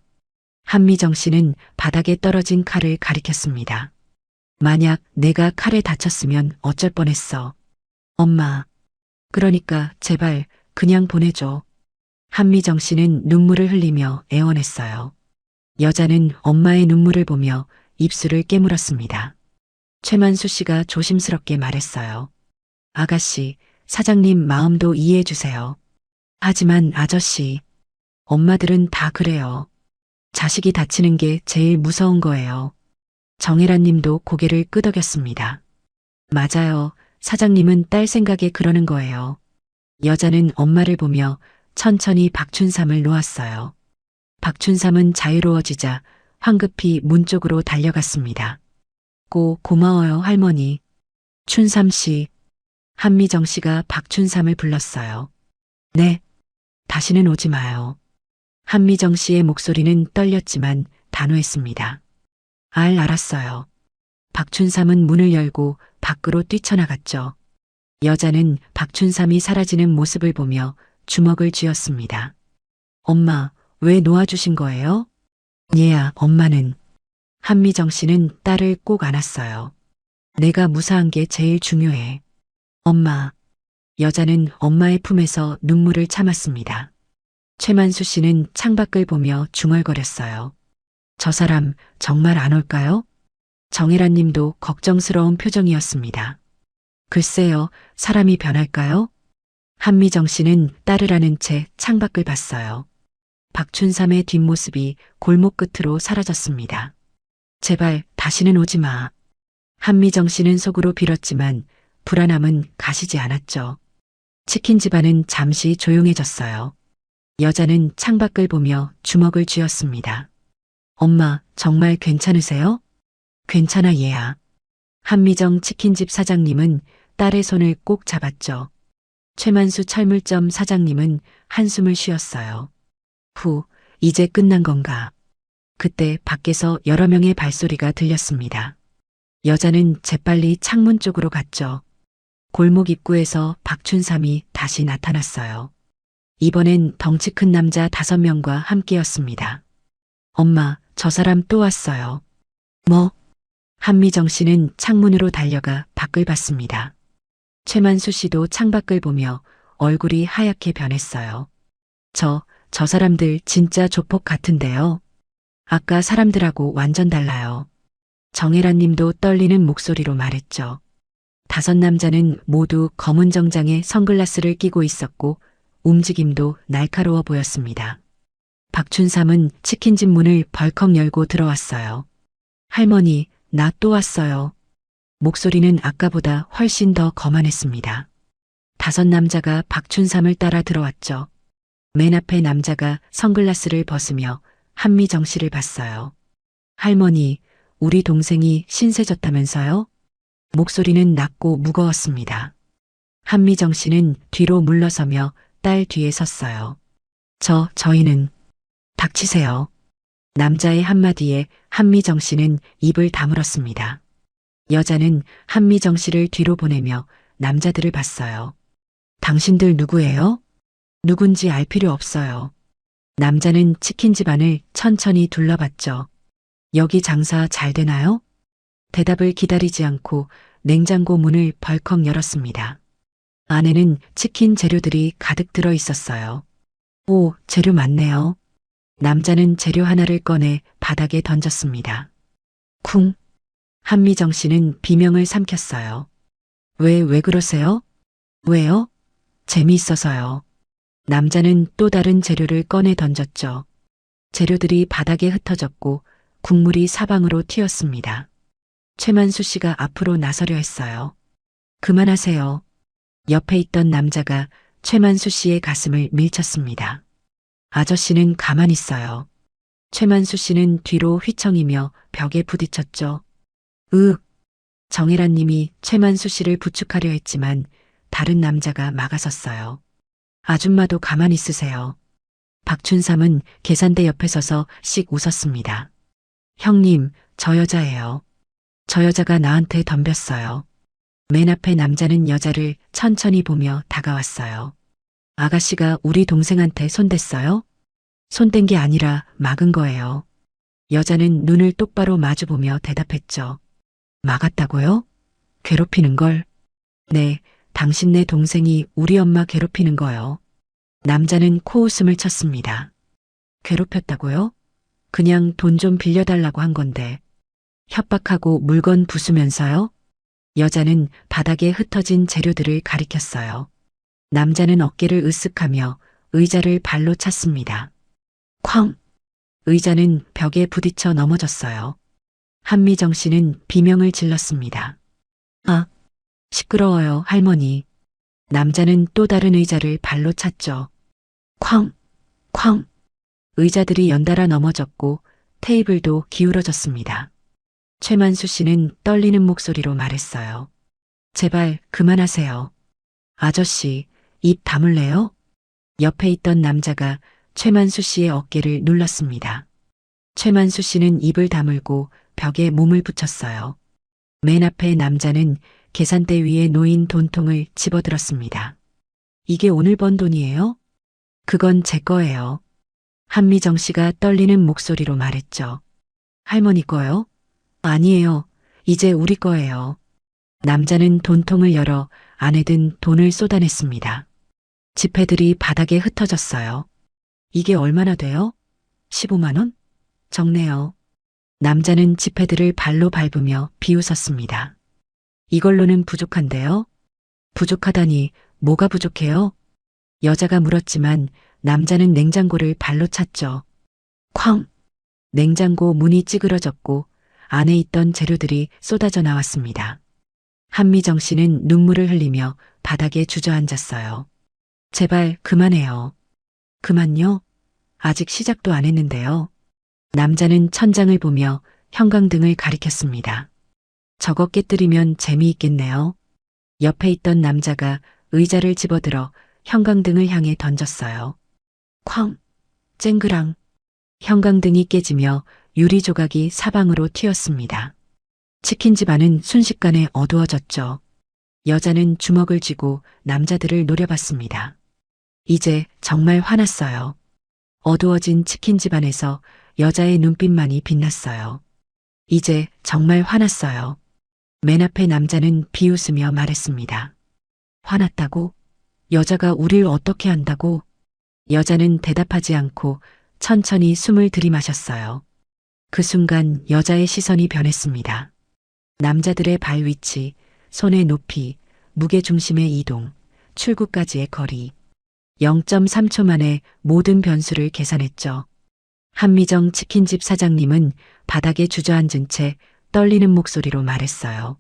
한미정 씨는 바닥에 떨어진 칼을 가리켰습니다. 만약 내가 칼에 다쳤으면 어쩔 뻔했어. 엄마. 그러니까 제발 그냥 보내줘. 한미정 씨는 눈물을 흘리며 애원했어요. 여자는 엄마의 눈물을 보며 입술을 깨물었습니다. 최만수 씨가 조심스럽게 말했어요. 아가씨, 사장님 마음도 이해해 주세요. 하지만 아저씨, 엄마들은 다 그래요. 자식이 다치는 게 제일 무서운 거예요. 정혜란 님도 고개를 끄덕였습니다. 맞아요. 사장님은 딸 생각에 그러는 거예요. 여자는 엄마를 보며 천천히 박춘삼을 놓았어요. 박춘삼은 자유로워지자 황급히 문 쪽으로 달려갔습니다. 고마워요, 할머니. 춘삼 씨. 한미정 씨가 박춘삼을 불렀어요. 네. 다시는 오지 마요. 한미정 씨의 목소리는 떨렸지만 단호했습니다. 알았어요. 박춘삼은 문을 열고 밖으로 뛰쳐나갔죠. 여자는 박춘삼이 사라지는 모습을 보며 주먹을 쥐었습니다. 엄마, 왜 놓아주신 거예요? 얘야, 엄마는. 한미정 씨는 딸을 꼭 안았어요. 내가 무사한 게 제일 중요해. 엄마. 여자는 엄마의 품에서 눈물을 참았습니다. 최만수 씨는 창밖을 보며 중얼거렸어요. 저 사람 정말 안 올까요? 정혜란 님도 걱정스러운 표정이었습니다. 글쎄요, 사람이 변할까요? 한미정 씨는 딸을 안은 채 창밖을 봤어요. 박춘삼의 뒷모습이 골목 끝으로 사라졌습니다. 제발 다시는 오지 마. 한미정 씨는 속으로 빌었지만 불안함은 가시지 않았죠. 치킨 집안은 잠시 조용해졌어요. 여자는 창밖을 보며 주먹을 쥐었습니다. 엄마, 정말 괜찮으세요? 괜찮아, 얘야. 한미정 치킨집 사장님은 딸의 손을 꼭 잡았죠. 최만수 철물점 사장님은 한숨을 쉬었어요. 이제 끝난 건가? 그때 밖에서 여러 명의 발소리가 들렸습니다. 여자는 재빨리 창문 쪽으로 갔죠. 골목 입구에서 박춘삼이 다시 나타났어요. 이번엔 덩치 큰 남자 5명과 함께였습니다. 엄마, 저 사람 또 왔어요. 뭐? 한미정 씨는 창문으로 달려가 밖을 봤습니다. 최만수 씨도 창밖을 보며 얼굴이 하얗게 변했어요. 저 사람들 진짜 조폭 같은데요. 아까 사람들하고 완전 달라요. 정혜란 님도 떨리는 목소리로 말했죠. 5 남자는 모두 검은 정장에 선글라스를 끼고 있었고 움직임도 날카로워 보였습니다. 박춘삼은 치킨집 문을 벌컥 열고 들어왔어요. 할머니, 나 또 왔어요. 목소리는 아까보다 훨씬 더 거만했습니다. 5 남자가 박춘삼을 따라 들어왔죠. 맨 앞에 남자가 선글라스를 벗으며 한미정 씨를 봤어요. 할머니, 우리 동생이 신세졌다면서요? 목소리는 낮고 무거웠습니다. 한미정 씨는 뒤로 물러서며 딸 뒤에 섰어요. 저희는 닥치세요. 남자의 한마디에 한미정 씨는 입을 다물었습니다. 여자는 한미정 씨를 뒤로 보내며 남자들을 봤어요. 당신들 누구예요? 누군지 알 필요 없어요. 남자는 치킨집 안을 천천히 둘러봤죠. 여기 장사 잘 되나요? 대답을 기다리지 않고 냉장고 문을 벌컥 열었습니다. 안에는 치킨 재료들이 가득 들어 있었어요. 오, 재료 많네요. 남자는 재료 하나를 꺼내 바닥에 던졌습니다. 쿵. 한미정 씨는 비명을 삼켰어요. 왜 그러세요? 왜요? 재미있어서요. 남자는 또 다른 재료를 꺼내 던졌죠. 재료들이 바닥에 흩어졌고 국물이 사방으로 튀었습니다. 최만수 씨가 앞으로 나서려 했어요. 그만하세요. 옆에 있던 남자가 최만수 씨의 가슴을 밀쳤습니다. 아저씨는 가만히 있어요. 최만수 씨는 뒤로 휘청이며 벽에 부딪혔죠. 정혜란 님이 최만수 씨를 부축하려 했지만 다른 남자가 막아섰어요. 아줌마도 가만히 있으세요. 박춘삼은 계산대 옆에 서서 씩 웃었습니다. 형님, 저 여자예요. 저 여자가 나한테 덤볐어요. 맨 앞에 남자는 여자를 천천히 보며 다가왔어요. 아가씨가 우리 동생한테 손댔어요? 손댄 게 아니라 막은 거예요. 여자는 눈을 똑바로 마주보며 대답했죠. 막았다고요? 괴롭히는 걸? 네, 당신네 동생이 우리 엄마 괴롭히는 거요. 남자는 코웃음을 쳤습니다. 괴롭혔다고요? 그냥 돈 좀 빌려달라고 한 건데. 협박하고 물건 부수면서요? 여자는 바닥에 흩어진 재료들을 가리켰어요. 남자는 어깨를 으쓱하며 의자를 발로 찼습니다. 쾅! 의자는 벽에 부딪혀 넘어졌어요. 한미정 씨는 비명을 질렀습니다. 아, 시끄러워요, 할머니. 남자는 또 다른 의자를 발로 찼죠. 쾅! 쾅! 의자들이 연달아 넘어졌고 테이블도 기울어졌습니다. 최만수 씨는 떨리는 목소리로 말했어요. 제발 그만하세요. 아저씨, 입 다물래요? 옆에 있던 남자가 최만수 씨의 어깨를 눌렀습니다. 최만수 씨는 입을 다물고 벽에 몸을 붙였어요. 맨 앞에 남자는 계산대 위에 놓인 돈통을 집어들었습니다. 이게 오늘 번 돈이에요? 그건 제 거예요. 한미정 씨가 떨리는 목소리로 말했죠. 할머니 거요? 아니에요. 이제 우리 거예요. 남자는 돈통을 열어 안에 든 돈을 쏟아냈습니다. 지폐들이 바닥에 흩어졌어요. 이게 얼마나 돼요? 15만 원? 적네요. 남자는 지폐들을 발로 밟으며 비웃었습니다. 이걸로는 부족한데요? 부족하다니 뭐가 부족해요? 여자가 물었지만 남자는 냉장고를 발로 찼죠. 쾅! 냉장고 문이 찌그러졌고 안에 있던 재료들이 쏟아져 나왔습니다. 한미정 씨는 눈물을 흘리며 바닥에 주저앉았어요. 제발 그만해요. 그만요? 아직 시작도 안 했는데요. 남자는 천장을 보며 형광등을 가리켰습니다. 저거 깨뜨리면 재미있겠네요. 옆에 있던 남자가 의자를 집어들어 형광등을 향해 던졌어요. 쾅! 쨍그랑! 형광등이 깨지며 유리 조각이 사방으로 튀었습니다. 치킨집 안은 순식간에 어두워졌죠. 여자는 주먹을 쥐고 남자들을 노려봤습니다. 이제 정말 화났어요. 어두워진 치킨집 안에서 여자의 눈빛만이 빛났어요. 이제 정말 화났어요. 맨 앞에 남자는 비웃으며 말했습니다. 화났다고? 여자가 우릴 어떻게 한다고? 여자는 대답하지 않고 천천히 숨을 들이마셨어요. 그 순간 여자의 시선이 변했습니다. 남자들의 발 위치, 손의 높이, 무게 중심의 이동, 출구까지의 거리. 0.3초 만에 모든 변수를 계산했죠. 한미정 치킨집 사장님은 바닥에 주저앉은 채 떨리는 목소리로 말했어요.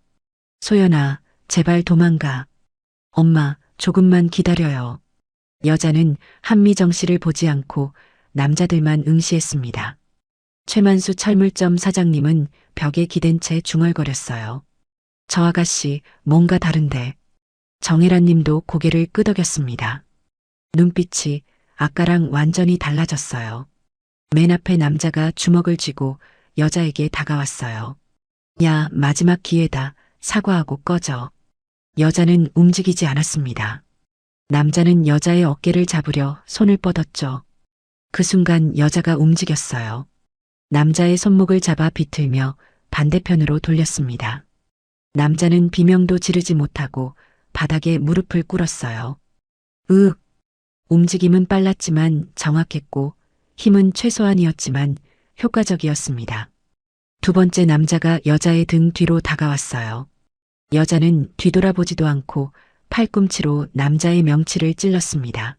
소연아, 제발 도망가. 엄마, 조금만 기다려요. 여자는 한미정 씨를 보지 않고 남자들만 응시했습니다. 최만수 철물점 사장님은 벽에 기댄 채 중얼거렸어요. 저 아가씨, 뭔가 다른데. 정혜란 님도 고개를 끄덕였습니다. 눈빛이 아까랑 완전히 달라졌어요. 맨 앞에 남자가 주먹을 쥐고 여자에게 다가왔어요. 야, 마지막 기회다. 사과하고 꺼져. 여자는 움직이지 않았습니다. 남자는 여자의 어깨를 잡으려 손을 뻗었죠. 그 순간 여자가 움직였어요. 남자의 손목을 잡아 비틀며 반대편으로 돌렸습니다. 남자는 비명도 지르지 못하고 바닥에 무릎을 꿇었어요. 으윽! 움직임은 빨랐지만 정확했고 힘은 최소한이었지만 효과적이었습니다. 두 번째 남자가 여자의 등 뒤로 다가왔어요. 여자는 뒤돌아보지도 않고 팔꿈치로 남자의 명치를 찔렀습니다.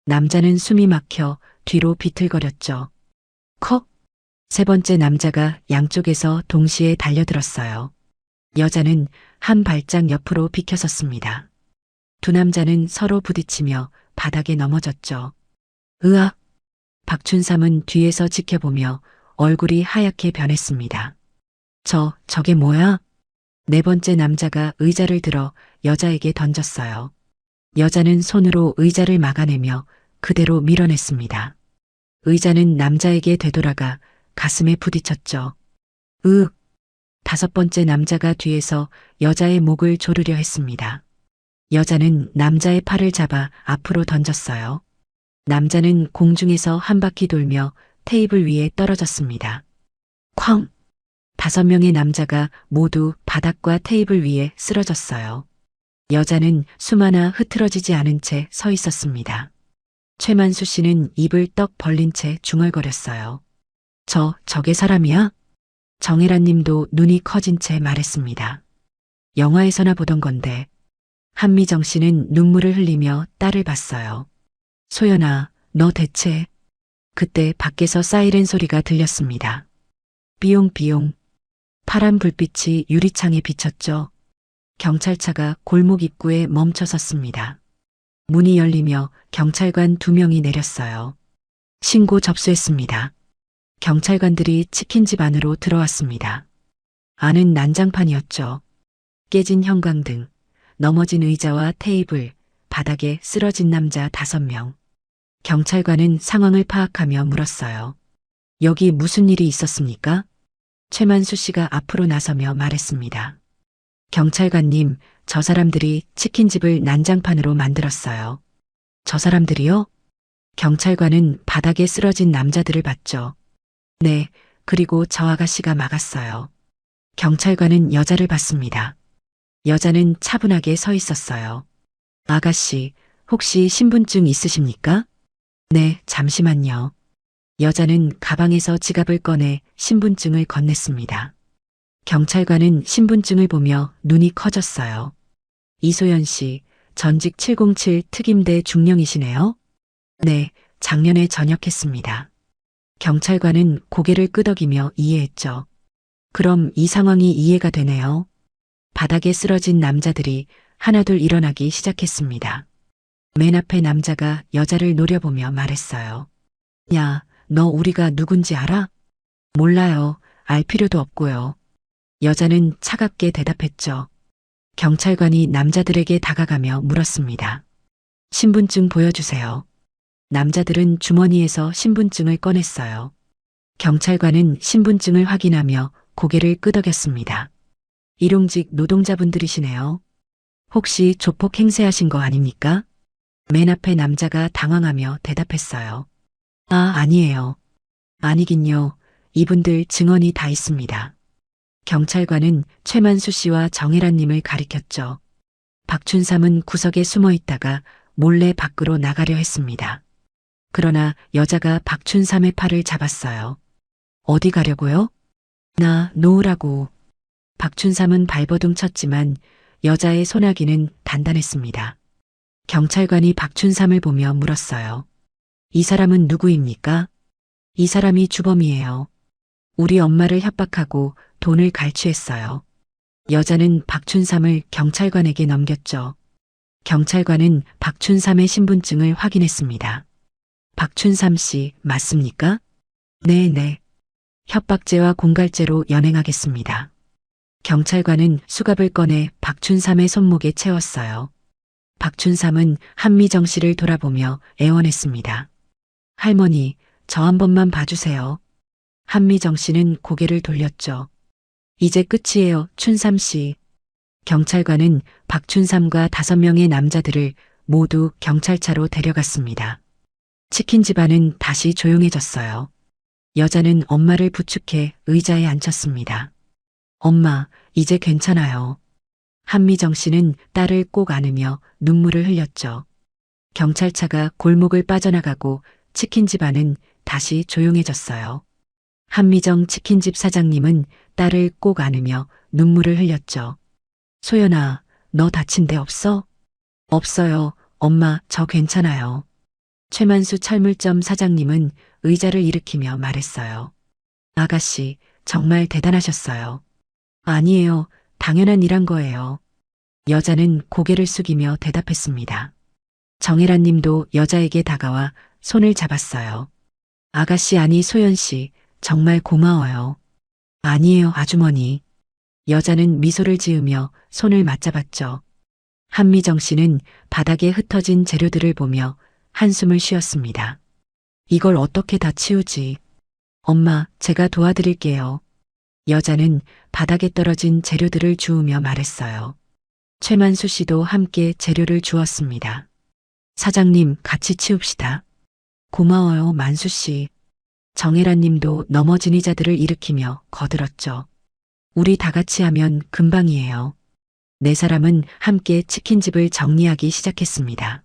남자는 숨이 막혀 뒤로 비틀거렸죠. 컥! 세 번째 남자가 양쪽에서 동시에 달려들었어요. 여자는 한 발짝 옆으로 비켜섰습니다. 두 남자는 서로 부딪히며 바닥에 넘어졌죠. 으악! 박춘삼은 뒤에서 지켜보며 얼굴이 하얗게 변했습니다. 저게 뭐야? 네 번째 남자가 의자를 들어 여자에게 던졌어요. 여자는 손으로 의자를 막아내며 그대로 밀어냈습니다. 의자는 남자에게 되돌아가 가슴에 부딪혔죠. 으윽! 다섯 번째 남자가 뒤에서 여자의 목을 조르려 했습니다. 여자는 남자의 팔을 잡아 앞으로 던졌어요. 남자는 공중에서 한 바퀴 돌며 테이블 위에 떨어졌습니다. 쾅! 5명의 남자가 모두 바닥과 테이블 위에 쓰러졌어요. 여자는 숨 하나 흐트러지지 않은 채 서 있었습니다. 최만수 씨는 입을 떡 벌린 채 중얼거렸어요. 저게 사람이야? 정혜란 님도 눈이 커진 채 말했습니다. 영화에서나 보던 건데. 한미정 씨는 눈물을 흘리며 딸을 봤어요. 소연아, 너 대체. 그때 밖에서 사이렌 소리가 들렸습니다. 삐용삐용. 파란 불빛이 유리창에 비쳤죠. 경찰차가 골목 입구에 멈춰 섰습니다. 문이 열리며 경찰관 2명이 내렸어요. 신고 접수했습니다. 경찰관들이 치킨집 안으로 들어왔습니다. 안은 난장판이었죠. 깨진 형광등, 넘어진 의자와 테이블, 바닥에 쓰러진 남자 5명. 경찰관은 상황을 파악하며 물었어요. 여기 무슨 일이 있었습니까? 최만수 씨가 앞으로 나서며 말했습니다. 경찰관님, 저 사람들이 치킨집을 난장판으로 만들었어요. 저 사람들이요? 경찰관은 바닥에 쓰러진 남자들을 봤죠. 네, 그리고 저 아가씨가 막았어요. 경찰관은 여자를 봤습니다. 여자는 차분하게 서 있었어요. 아가씨, 혹시 신분증 있으십니까? 네, 잠시만요. 여자는 가방에서 지갑을 꺼내 신분증을 건넸습니다. 경찰관은 신분증을 보며 눈이 커졌어요. 이소연 씨, 전직 707 특임대 중령이시네요? 네, 작년에 전역했습니다. 경찰관은 고개를 끄덕이며 이해했죠. 그럼 이 상황이 이해가 되네요. 바닥에 쓰러진 남자들이 하나둘 일어나기 시작했습니다. 맨 앞에 남자가 여자를 노려보며 말했어요. 야, 너 우리가 누군지 알아? 몰라요. 알 필요도 없고요. 여자는 차갑게 대답했죠. 경찰관이 남자들에게 다가가며 물었습니다. 신분증 보여주세요. 남자들은 주머니에서 신분증을 꺼냈어요. 경찰관은 신분증을 확인하며 고개를 끄덕였습니다. 일용직 노동자분들이시네요. 혹시 조폭 행세하신 거 아닙니까? 맨 앞에 남자가 당황하며 대답했어요. 아, 아니에요. 아니긴요. 이분들 증언이 다 있습니다. 경찰관은 최만수 씨와 정혜란 님을 가리켰죠. 박춘삼은 구석에 숨어 있다가 몰래 밖으로 나가려 했습니다. 그러나 여자가 박춘삼의 팔을 잡았어요. 어디 가려고요? 나 놓으라고. 박춘삼은 발버둥 쳤지만 여자의 소나기는 단단했습니다. 경찰관이 박춘삼을 보며 물었어요. 이 사람은 누구입니까? 이 사람이 주범이에요. 우리 엄마를 협박하고 돈을 갈취했어요. 여자는 박춘삼을 경찰관에게 넘겼죠. 경찰관은 박춘삼의 신분증을 확인했습니다. 박춘삼 씨 맞습니까? 네. 협박죄와 공갈죄로 연행하겠습니다. 경찰관은 수갑을 꺼내 박춘삼의 손목에 채웠어요. 박춘삼은 한미정 씨를 돌아보며 애원했습니다. 할머니, 저 한 번만 봐주세요. 한미정 씨는 고개를 돌렸죠. 이제 끝이에요, 춘삼 씨. 경찰관은 박춘삼과 5명의 남자들을 모두 경찰차로 데려갔습니다. 치킨 집안은 다시 조용해졌어요. 여자는 엄마를 부축해 의자에 앉혔습니다. 엄마, 이제 괜찮아요. 한미정 씨는 딸을 꼭 안으며 눈물을 흘렸죠. 경찰차가 골목을 빠져나가고 치킨집 안은 다시 조용해졌어요. 한미정 치킨집 사장님은 딸을 꼭 안으며 눈물을 흘렸죠. 소연아, 너 다친 데 없어? 없어요. 엄마, 저 괜찮아요. 최만수 철물점 사장님은 의자를 일으키며 말했어요. 아가씨, 정말 대단하셨어요. 아니에요. 당연한 일한 거예요. 여자는 고개를 숙이며 대답했습니다. 정혜란 님도 여자에게 다가와 손을 잡았어요. 아가씨 아니 소연 씨, 정말 고마워요. 아니에요, 아주머니. 여자는 미소를 지으며 손을 맞잡았죠. 한미정 씨는 바닥에 흩어진 재료들을 보며 한숨을 쉬었습니다. 이걸 어떻게 다 치우지? 엄마, 제가 도와드릴게요. 여자는 바닥에 떨어진 재료들을 주우며 말했어요. 최만수 씨도 함께 재료를 주었습니다. 사장님, 같이 치웁시다. 고마워요, 만수 씨. 정혜란 님도 넘어진 의자들을 일으키며 거들었죠. 우리 다 같이 하면 금방이에요. 4사람은 함께 치킨집을 정리하기 시작했습니다.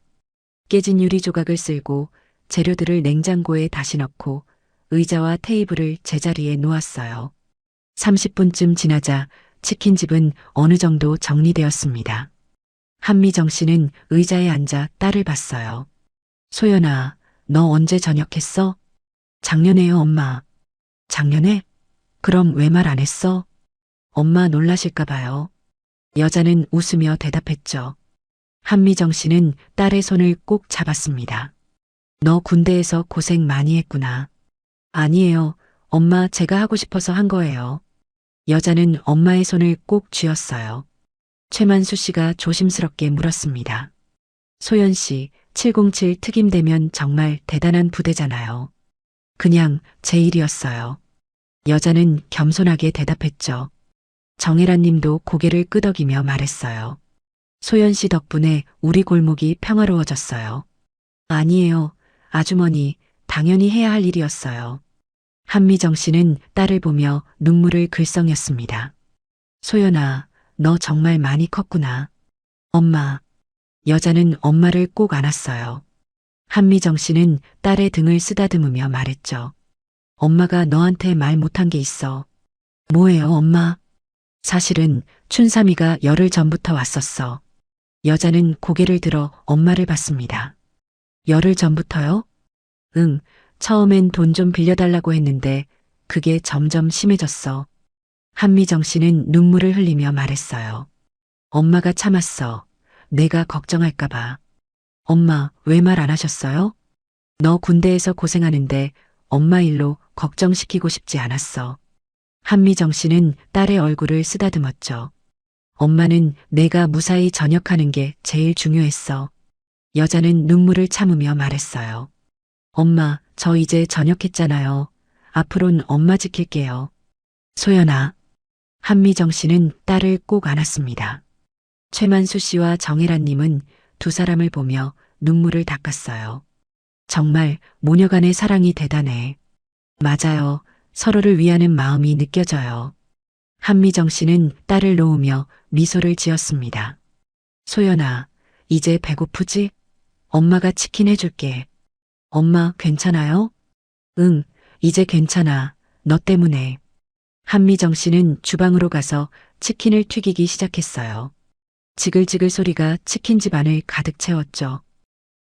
깨진 유리 조각을 쓸고 재료들을 냉장고에 다시 넣고 의자와 테이블을 제자리에 놓았어요. 30분쯤 지나자 치킨집은 어느 정도 정리되었습니다. 한미정 씨는 의자에 앉아 딸을 봤어요. 소연아, 너 언제 전역했어? 작년에요, 엄마. 작년에? 그럼 왜 말 안 했어? 엄마 놀라실까 봐요. 여자는 웃으며 대답했죠. 한미정 씨는 딸의 손을 꼭 잡았습니다. 너 군대에서 고생 많이 했구나. 아니에요. 엄마, 제가 하고 싶어서 한 거예요. 여자는 엄마의 손을 꼭 쥐었어요. 최만수 씨가 조심스럽게 물었습니다. 소연 씨, 707 특임대면 정말 대단한 부대잖아요. 그냥 제 일이었어요. 여자는 겸손하게 대답했죠. 정혜란 님도 고개를 끄덕이며 말했어요. 소연 씨 덕분에 우리 골목이 평화로워졌어요. 아니에요, 아주머니, 당연히 해야 할 일이었어요. 한미정 씨는 딸을 보며 눈물을 글썽였습니다. 소연아, 너 정말 많이 컸구나. 엄마. 여자는 엄마를 꼭 안았어요. 한미정 씨는 딸의 등을 쓰다듬으며 말했죠. 엄마가 너한테 말 못한 게 있어. 뭐예요, 엄마? 사실은 춘삼이가 열흘 전부터 왔었어. 여자는 고개를 들어 엄마를 봤습니다. 열흘 전부터요? 응, 처음엔 돈 좀 빌려달라고 했는데 그게 점점 심해졌어. 한미정 씨는 눈물을 흘리며 말했어요. 엄마가 참았어. 내가 걱정할까봐. 엄마, 왜 말 안 하셨어요? 너 군대에서 고생하는데 엄마 일로 걱정시키고 싶지 않았어. 한미정 씨는 딸의 얼굴을 쓰다듬었죠. 엄마는 내가 무사히 전역하는 게 제일 중요했어. 여자는 눈물을 참으며 말했어요. 엄마, 저 이제 전역했잖아요. 앞으론 엄마 지킬게요. 소연아. 한미정 씨는 딸을 꼭 안았습니다. 최만수 씨와 정혜란님은 두 사람을 보며 눈물을 닦았어요. 정말 모녀간의 사랑이 대단해. 맞아요. 서로를 위하는 마음이 느껴져요. 한미정 씨는 딸을 놓으며 미소를 지었습니다. 소연아, 이제 배고프지? 엄마가 치킨 해줄게. 엄마, 괜찮아요? 응, 이제 괜찮아. 너 때문에. 한미정 씨는 주방으로 가서 치킨을 튀기기 시작했어요. 지글지글 소리가 치킨 집안을 가득 채웠죠.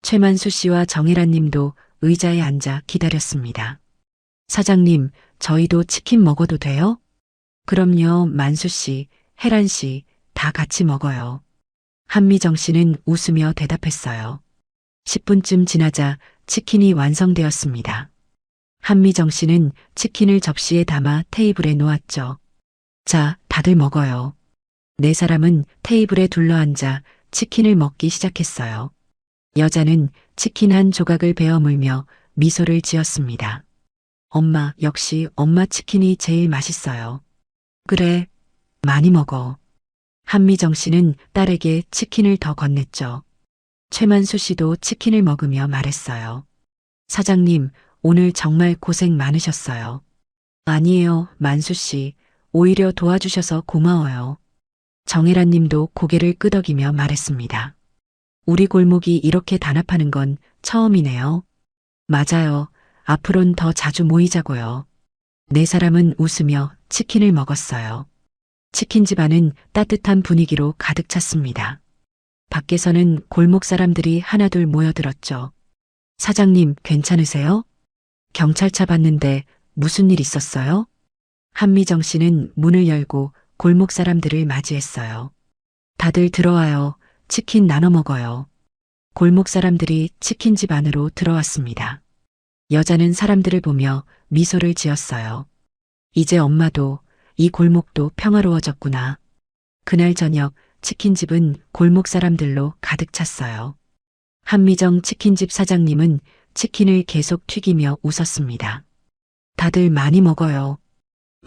최만수 씨와 정혜란 님도 의자에 앉아 기다렸습니다. 사장님, 저희도 치킨 먹어도 돼요? 그럼요, 만수 씨, 혜란 씨, 다 같이 먹어요. 한미정 씨는 웃으며 대답했어요. 10분쯤 지나자 치킨이 완성되었습니다. 한미정 씨는 치킨을 접시에 담아 테이블에 놓았죠. 자, 다들 먹어요. 네 사람은 테이블에 둘러앉아 치킨을 먹기 시작했어요. 여자는 치킨 한 조각을 베어 물며 미소를 지었습니다. 엄마, 역시 엄마 치킨이 제일 맛있어요. 그래, 많이 먹어. 한미정 씨는 딸에게 치킨을 더 건넸죠. 최만수 씨도 치킨을 먹으며 말했어요. 사장님, 오늘 정말 고생 많으셨어요. 아니에요, 만수 씨. 오히려 도와주셔서 고마워요. 정혜란 님도 고개를 끄덕이며 말했습니다. 우리 골목이 이렇게 단합하는 건 처음이네요. 맞아요. 앞으론 더 자주 모이자고요. 네 사람은 웃으며 치킨을 먹었어요. 치킨 집안은 따뜻한 분위기로 가득 찼습니다. 밖에서는 골목 사람들이 하나둘 모여들었죠. 사장님, 괜찮으세요? 경찰차 봤는데 무슨 일 있었어요? 한미정 씨는 문을 열고 골목 사람들을 맞이했어요. 다들 들어와요. 치킨 나눠 먹어요. 골목 사람들이 치킨집 안으로 들어왔습니다. 여자는 사람들을 보며 미소를 지었어요. 이제 엄마도 이 골목도 평화로워졌구나. 그날 저녁 치킨집은 골목 사람들로 가득 찼어요. 한미정 치킨집 사장님은 치킨을 계속 튀기며 웃었습니다. 다들 많이 먹어요.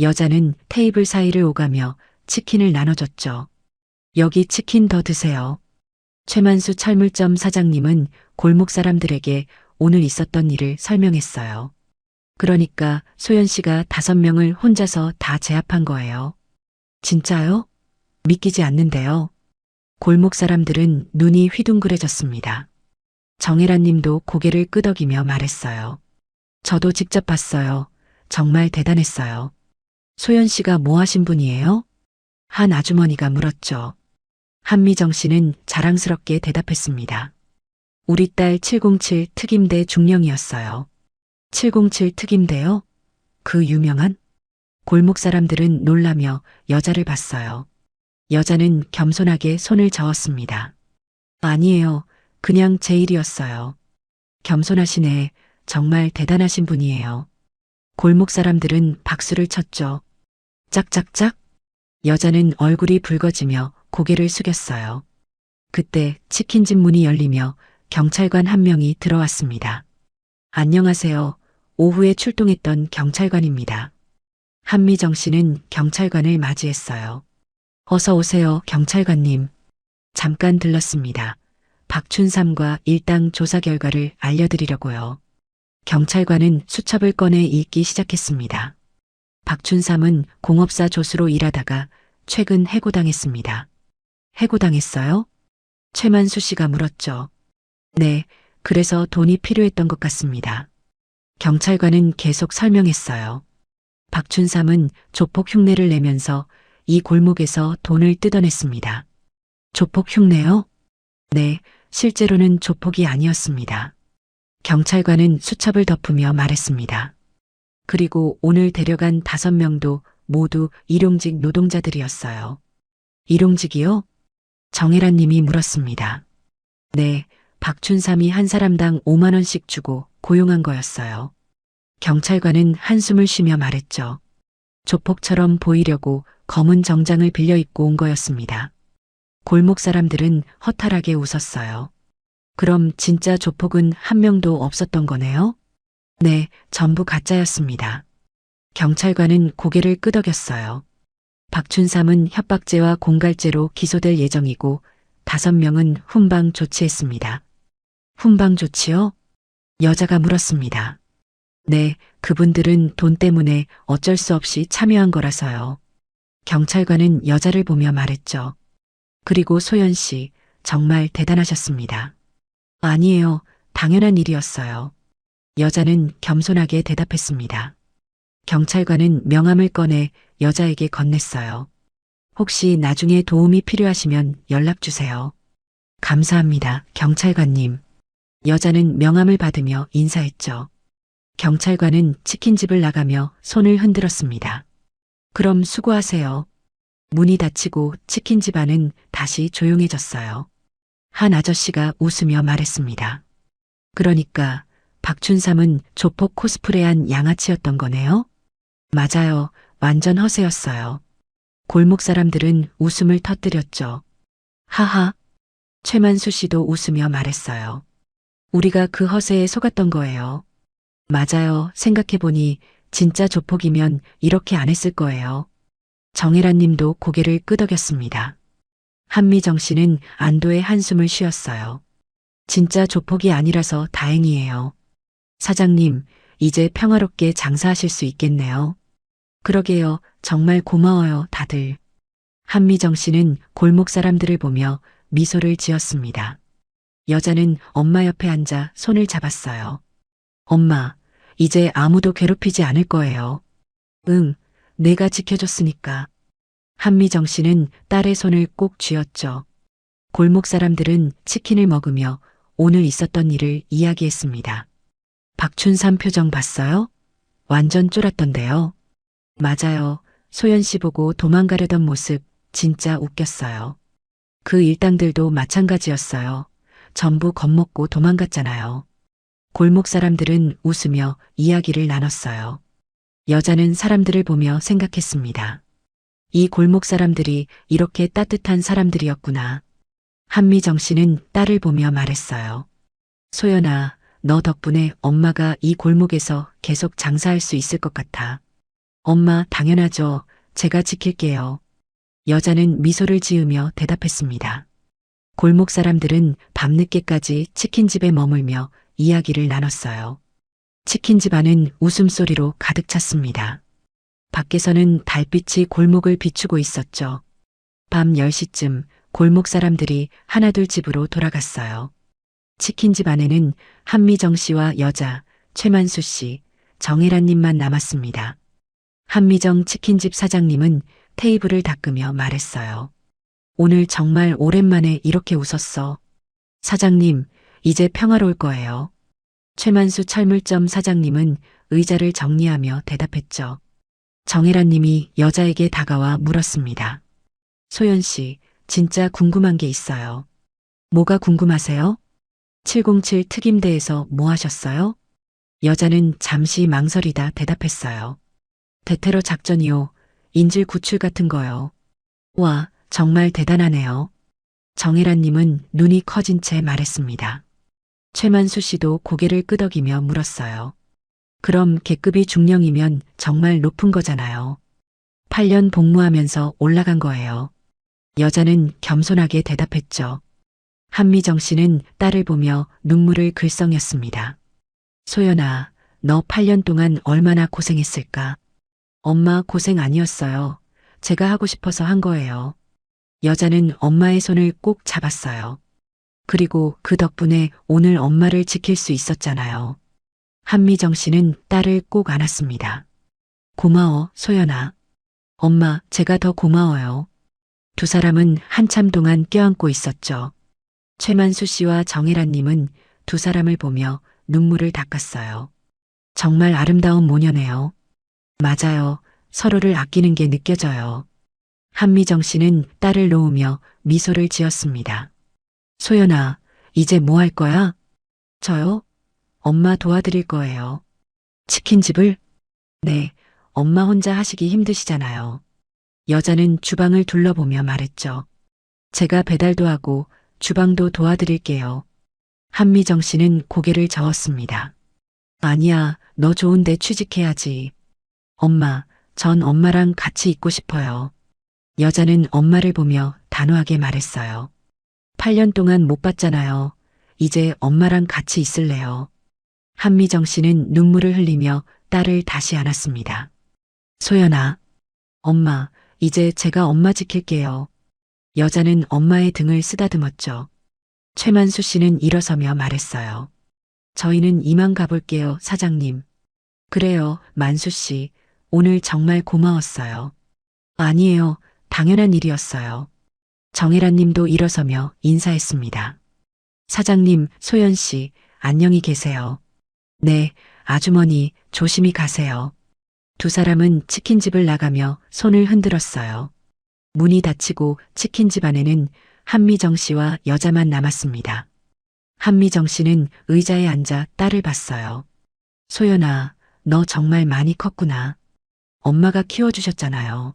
여자는 테이블 사이를 오가며 치킨을 나눠줬죠. 여기 치킨 더 드세요. 최만수 철물점 사장님은 골목 사람들에게 오늘 있었던 일을 설명했어요. 그러니까 소연 씨가 5명을 혼자서 다 제압한 거예요. 진짜요? 믿기지 않는데요. 골목 사람들은 눈이 휘둥그레졌습니다. 정혜란 님도 고개를 끄덕이며 말했어요. 저도 직접 봤어요. 정말 대단했어요. 소연 씨가 뭐 하신 분이에요? 한 아주머니가 물었죠. 한미정 씨는 자랑스럽게 대답했습니다. 우리 딸 707 특임대 중령이었어요. 707 특임대요? 그 유명한? 골목 사람들은 놀라며 여자를 봤어요. 여자는 겸손하게 손을 저었습니다. 아니에요. 그냥 제 일이었어요. 겸손하시네. 정말 대단하신 분이에요. 골목 사람들은 박수를 쳤죠. 짝짝짝. 여자는 얼굴이 붉어지며 고개를 숙였어요. 그때 치킨집 문이 열리며 경찰관 한 명이 들어왔습니다. 안녕하세요. 오후에 출동했던 경찰관입니다. 한미정 씨는 경찰관을 맞이했어요. 어서 오세요, 경찰관님. 잠깐 들렀습니다. 박춘삼과 일당 조사 결과를 알려드리려고요. 경찰관은 수첩을 꺼내 읽기 시작했습니다. 박춘삼은 공업사 조수로 일하다가 최근 해고당했습니다. 해고당했어요? 최만수 씨가 물었죠. 네, 그래서 돈이 필요했던 것 같습니다. 경찰관은 계속 설명했어요. 박춘삼은 조폭 흉내를 내면서 이 골목에서 돈을 뜯어냈습니다. 조폭 흉내요? 네, 실제로는 조폭이 아니었습니다. 경찰관은 수첩을 덮으며 말했습니다. 그리고 오늘 데려간 5명도 모두 일용직 노동자들이었어요. 일용직이요? 정혜란 님이 물었습니다. 네, 박춘삼이 한 사람당 5만 원씩 주고 고용한 거였어요. 경찰관은 한숨을 쉬며 말했죠. 조폭처럼 보이려고 검은 정장을 빌려 입고 온 거였습니다. 골목 사람들은 허탈하게 웃었어요. 그럼 진짜 조폭은 한 명도 없었던 거네요? 네, 전부 가짜였습니다. 경찰관은 고개를 끄덕였어요. 박춘삼은 협박죄와 공갈죄로 기소될 예정이고 5명은 훈방 조치했습니다. 훈방 조치요? 여자가 물었습니다. 네, 그분들은 돈 때문에 어쩔 수 없이 참여한 거라서요. 경찰관은 여자를 보며 말했죠. 그리고 소연 씨, 정말 대단하셨습니다. 아니에요. 당연한 일이었어요. 여자는 겸손하게 대답했습니다. 경찰관은 명함을 꺼내 여자에게 건넸어요. 혹시 나중에 도움이 필요하시면 연락 주세요. 감사합니다, 경찰관님. 여자는 명함을 받으며 인사했죠. 경찰관은 치킨집을 나가며 손을 흔들었습니다. 그럼 수고하세요. 문이 닫히고 치킨집 안은 다시 조용해졌어요. 한 아저씨가 웃으며 말했습니다. 그러니까 박춘삼은 조폭 코스프레한 양아치였던 거네요? 맞아요. 완전 허세였어요. 골목 사람들은 웃음을 터뜨렸죠. 하하. 최만수 씨도 웃으며 말했어요. 우리가 그 허세에 속았던 거예요. 맞아요. 생각해보니 진짜 조폭이면 이렇게 안 했을 거예요. 정혜란 님도 고개를 끄덕였습니다. 한미정 씨는 안도의 한숨을 쉬었어요. 진짜 조폭이 아니라서 다행이에요. 사장님, 이제 평화롭게 장사하실 수 있겠네요. 그러게요. 정말 고마워요, 다들. 한미정 씨는 골목 사람들을 보며 미소를 지었습니다. 여자는 엄마 옆에 앉아 손을 잡았어요. 엄마, 이제 아무도 괴롭히지 않을 거예요. 응, 내가 지켜줬으니까. 한미정 씨는 딸의 손을 꼭 쥐었죠. 골목 사람들은 치킨을 먹으며 오늘 있었던 일을 이야기했습니다. 박춘삼 표정 봤어요? 완전 쫄았던데요. 맞아요. 소연 씨 보고 도망가려던 모습 진짜 웃겼어요. 그 일당들도 마찬가지였어요. 전부 겁먹고 도망갔잖아요. 골목 사람들은 웃으며 이야기를 나눴어요. 여자는 사람들을 보며 생각했습니다. 이 골목 사람들이 이렇게 따뜻한 사람들이었구나. 한미정 씨는 딸을 보며 말했어요. 소연아, 너 덕분에 엄마가 이 골목에서 계속 장사할 수 있을 것 같아. 엄마, 당연하죠. 제가 지킬게요. 여자는 미소를 지으며 대답했습니다. 골목 사람들은 밤늦게까지 치킨집에 머물며 이야기를 나눴어요. 치킨집 안은 웃음소리로 가득 찼습니다. 밖에서는 달빛이 골목을 비추고 있었죠. 밤 10시쯤 골목 사람들이 하나둘 집으로 돌아갔어요. 치킨집 안에는 한미정 씨와 여자, 최만수 씨, 정혜란 님만 남았습니다. 한미정 치킨집 사장님은 테이블을 닦으며 말했어요. 오늘 정말 오랜만에 이렇게 웃었어. 사장님, 이제 평화로울 거예요. 최만수 철물점 사장님은 의자를 정리하며 대답했죠. 정혜란 님이 여자에게 다가와 물었습니다. 소연 씨, 진짜 궁금한 게 있어요. 뭐가 궁금하세요? 707 특임대에서 뭐 하셨어요? 여자는 잠시 망설이다 대답했어요. 대테러 작전이요. 인질 구출 같은 거요. 와, 정말 대단하네요. 정혜란 님은 눈이 커진 채 말했습니다. 최만수 씨도 고개를 끄덕이며 물었어요. 그럼 계급이 중령이면 정말 높은 거잖아요. 8년 복무하면서 올라간 거예요. 여자는 겸손하게 대답했죠. 한미정 씨는 딸을 보며 눈물을 글썽였습니다. 소연아, 너 8년 동안 얼마나 고생했을까? 엄마 고생 아니었어요. 제가 하고 싶어서 한 거예요. 여자는 엄마의 손을 꼭 잡았어요. 그리고 그 덕분에 오늘 엄마를 지킬 수 있었잖아요. 한미정 씨는 딸을 꼭 안았습니다. 고마워, 소연아. 엄마, 제가 더 고마워요. 두 사람은 한참 동안 껴안고 있었죠. 최만수 씨와 정혜란 님은 두 사람을 보며 눈물을 닦았어요. 정말 아름다운 모녀네요. 맞아요. 서로를 아끼는 게 느껴져요. 한미정 씨는 딸을 놓으며 미소를 지었습니다. 소연아, 이제 뭐 할 거야? 저요? 엄마 도와드릴 거예요. 치킨집을? 네, 엄마 혼자 하시기 힘드시잖아요. 여자는 주방을 둘러보며 말했죠. 제가 배달도 하고 주방도 도와드릴게요. 한미정 씨는 고개를 저었습니다. 아니야, 너 좋은데 취직해야지. 엄마, 전 엄마랑 같이 있고 싶어요. 여자는 엄마를 보며 단호하게 말했어요. 8년 동안 못 봤잖아요. 이제 엄마랑 같이 있을래요. 한미정 씨는 눈물을 흘리며 딸을 다시 안았습니다. 소연아, 엄마, 이제 제가 엄마 지킬게요. 여자는 엄마의 등을 쓰다듬었죠. 최만수 씨는 일어서며 말했어요. 저희는 이만 가볼게요, 사장님. 그래요, 만수 씨. 오늘 정말 고마웠어요. 아니에요, 당연한 일이었어요. 정혜란 님도 일어서며 인사했습니다. 사장님, 소연 씨, 안녕히 계세요. 네, 아주머니, 조심히 가세요. 두 사람은 치킨집을 나가며 손을 흔들었어요. 문이 닫히고 치킨집 안에는 한미정 씨와 여자만 남았습니다. 한미정 씨는 의자에 앉아 딸을 봤어요. 소연아, 너 정말 많이 컸구나. 엄마가 키워주셨잖아요.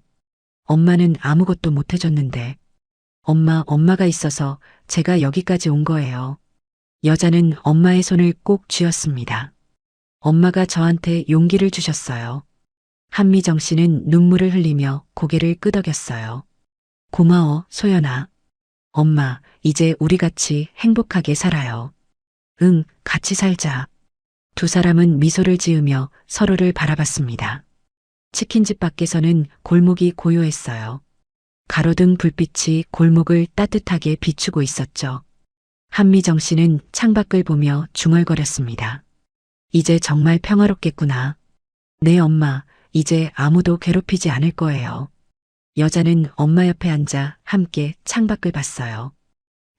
엄마는 아무것도 못 해줬는데. 엄마가 있어서 제가 여기까지 온 거예요. 여자는 엄마의 손을 꼭 쥐었습니다. 엄마가 저한테 용기를 주셨어요. 한미정 씨는 눈물을 흘리며 고개를 끄덕였어요. 고마워, 소연아. 엄마, 이제 우리 같이 행복하게 살아요. 응, 같이 살자. 두 사람은 미소를 지으며 서로를 바라봤습니다. 치킨집 밖에서는 골목이 고요했어요. 가로등 불빛이 골목을 따뜻하게 비추고 있었죠. 한미정 씨는 창밖을 보며 중얼거렸습니다. 이제 정말 평화롭겠구나. 네, 엄마, 이제 아무도 괴롭히지 않을 거예요. 여자는 엄마 옆에 앉아 함께 창밖을 봤어요.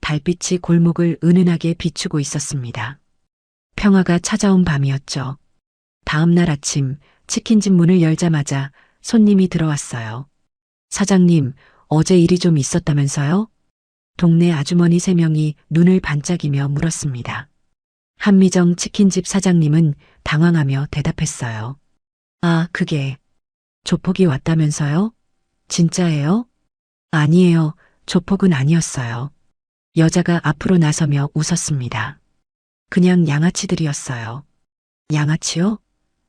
달빛이 골목을 은은하게 비추고 있었습니다. 평화가 찾아온 밤이었죠. 다음 날 아침 치킨집 문을 열자마자 손님이 들어왔어요. 사장님, 어제 일이 좀 있었다면서요? 동네 아주머니 3명이 눈을 반짝이며 물었습니다. 한미정 치킨집 사장님은 당황하며 대답했어요. 아, 그게 조폭이 왔다면서요? 진짜예요? 아니에요. 조폭은 아니었어요. 여자가 앞으로 나서며 웃었습니다. 그냥 양아치들이었어요. 양아치요?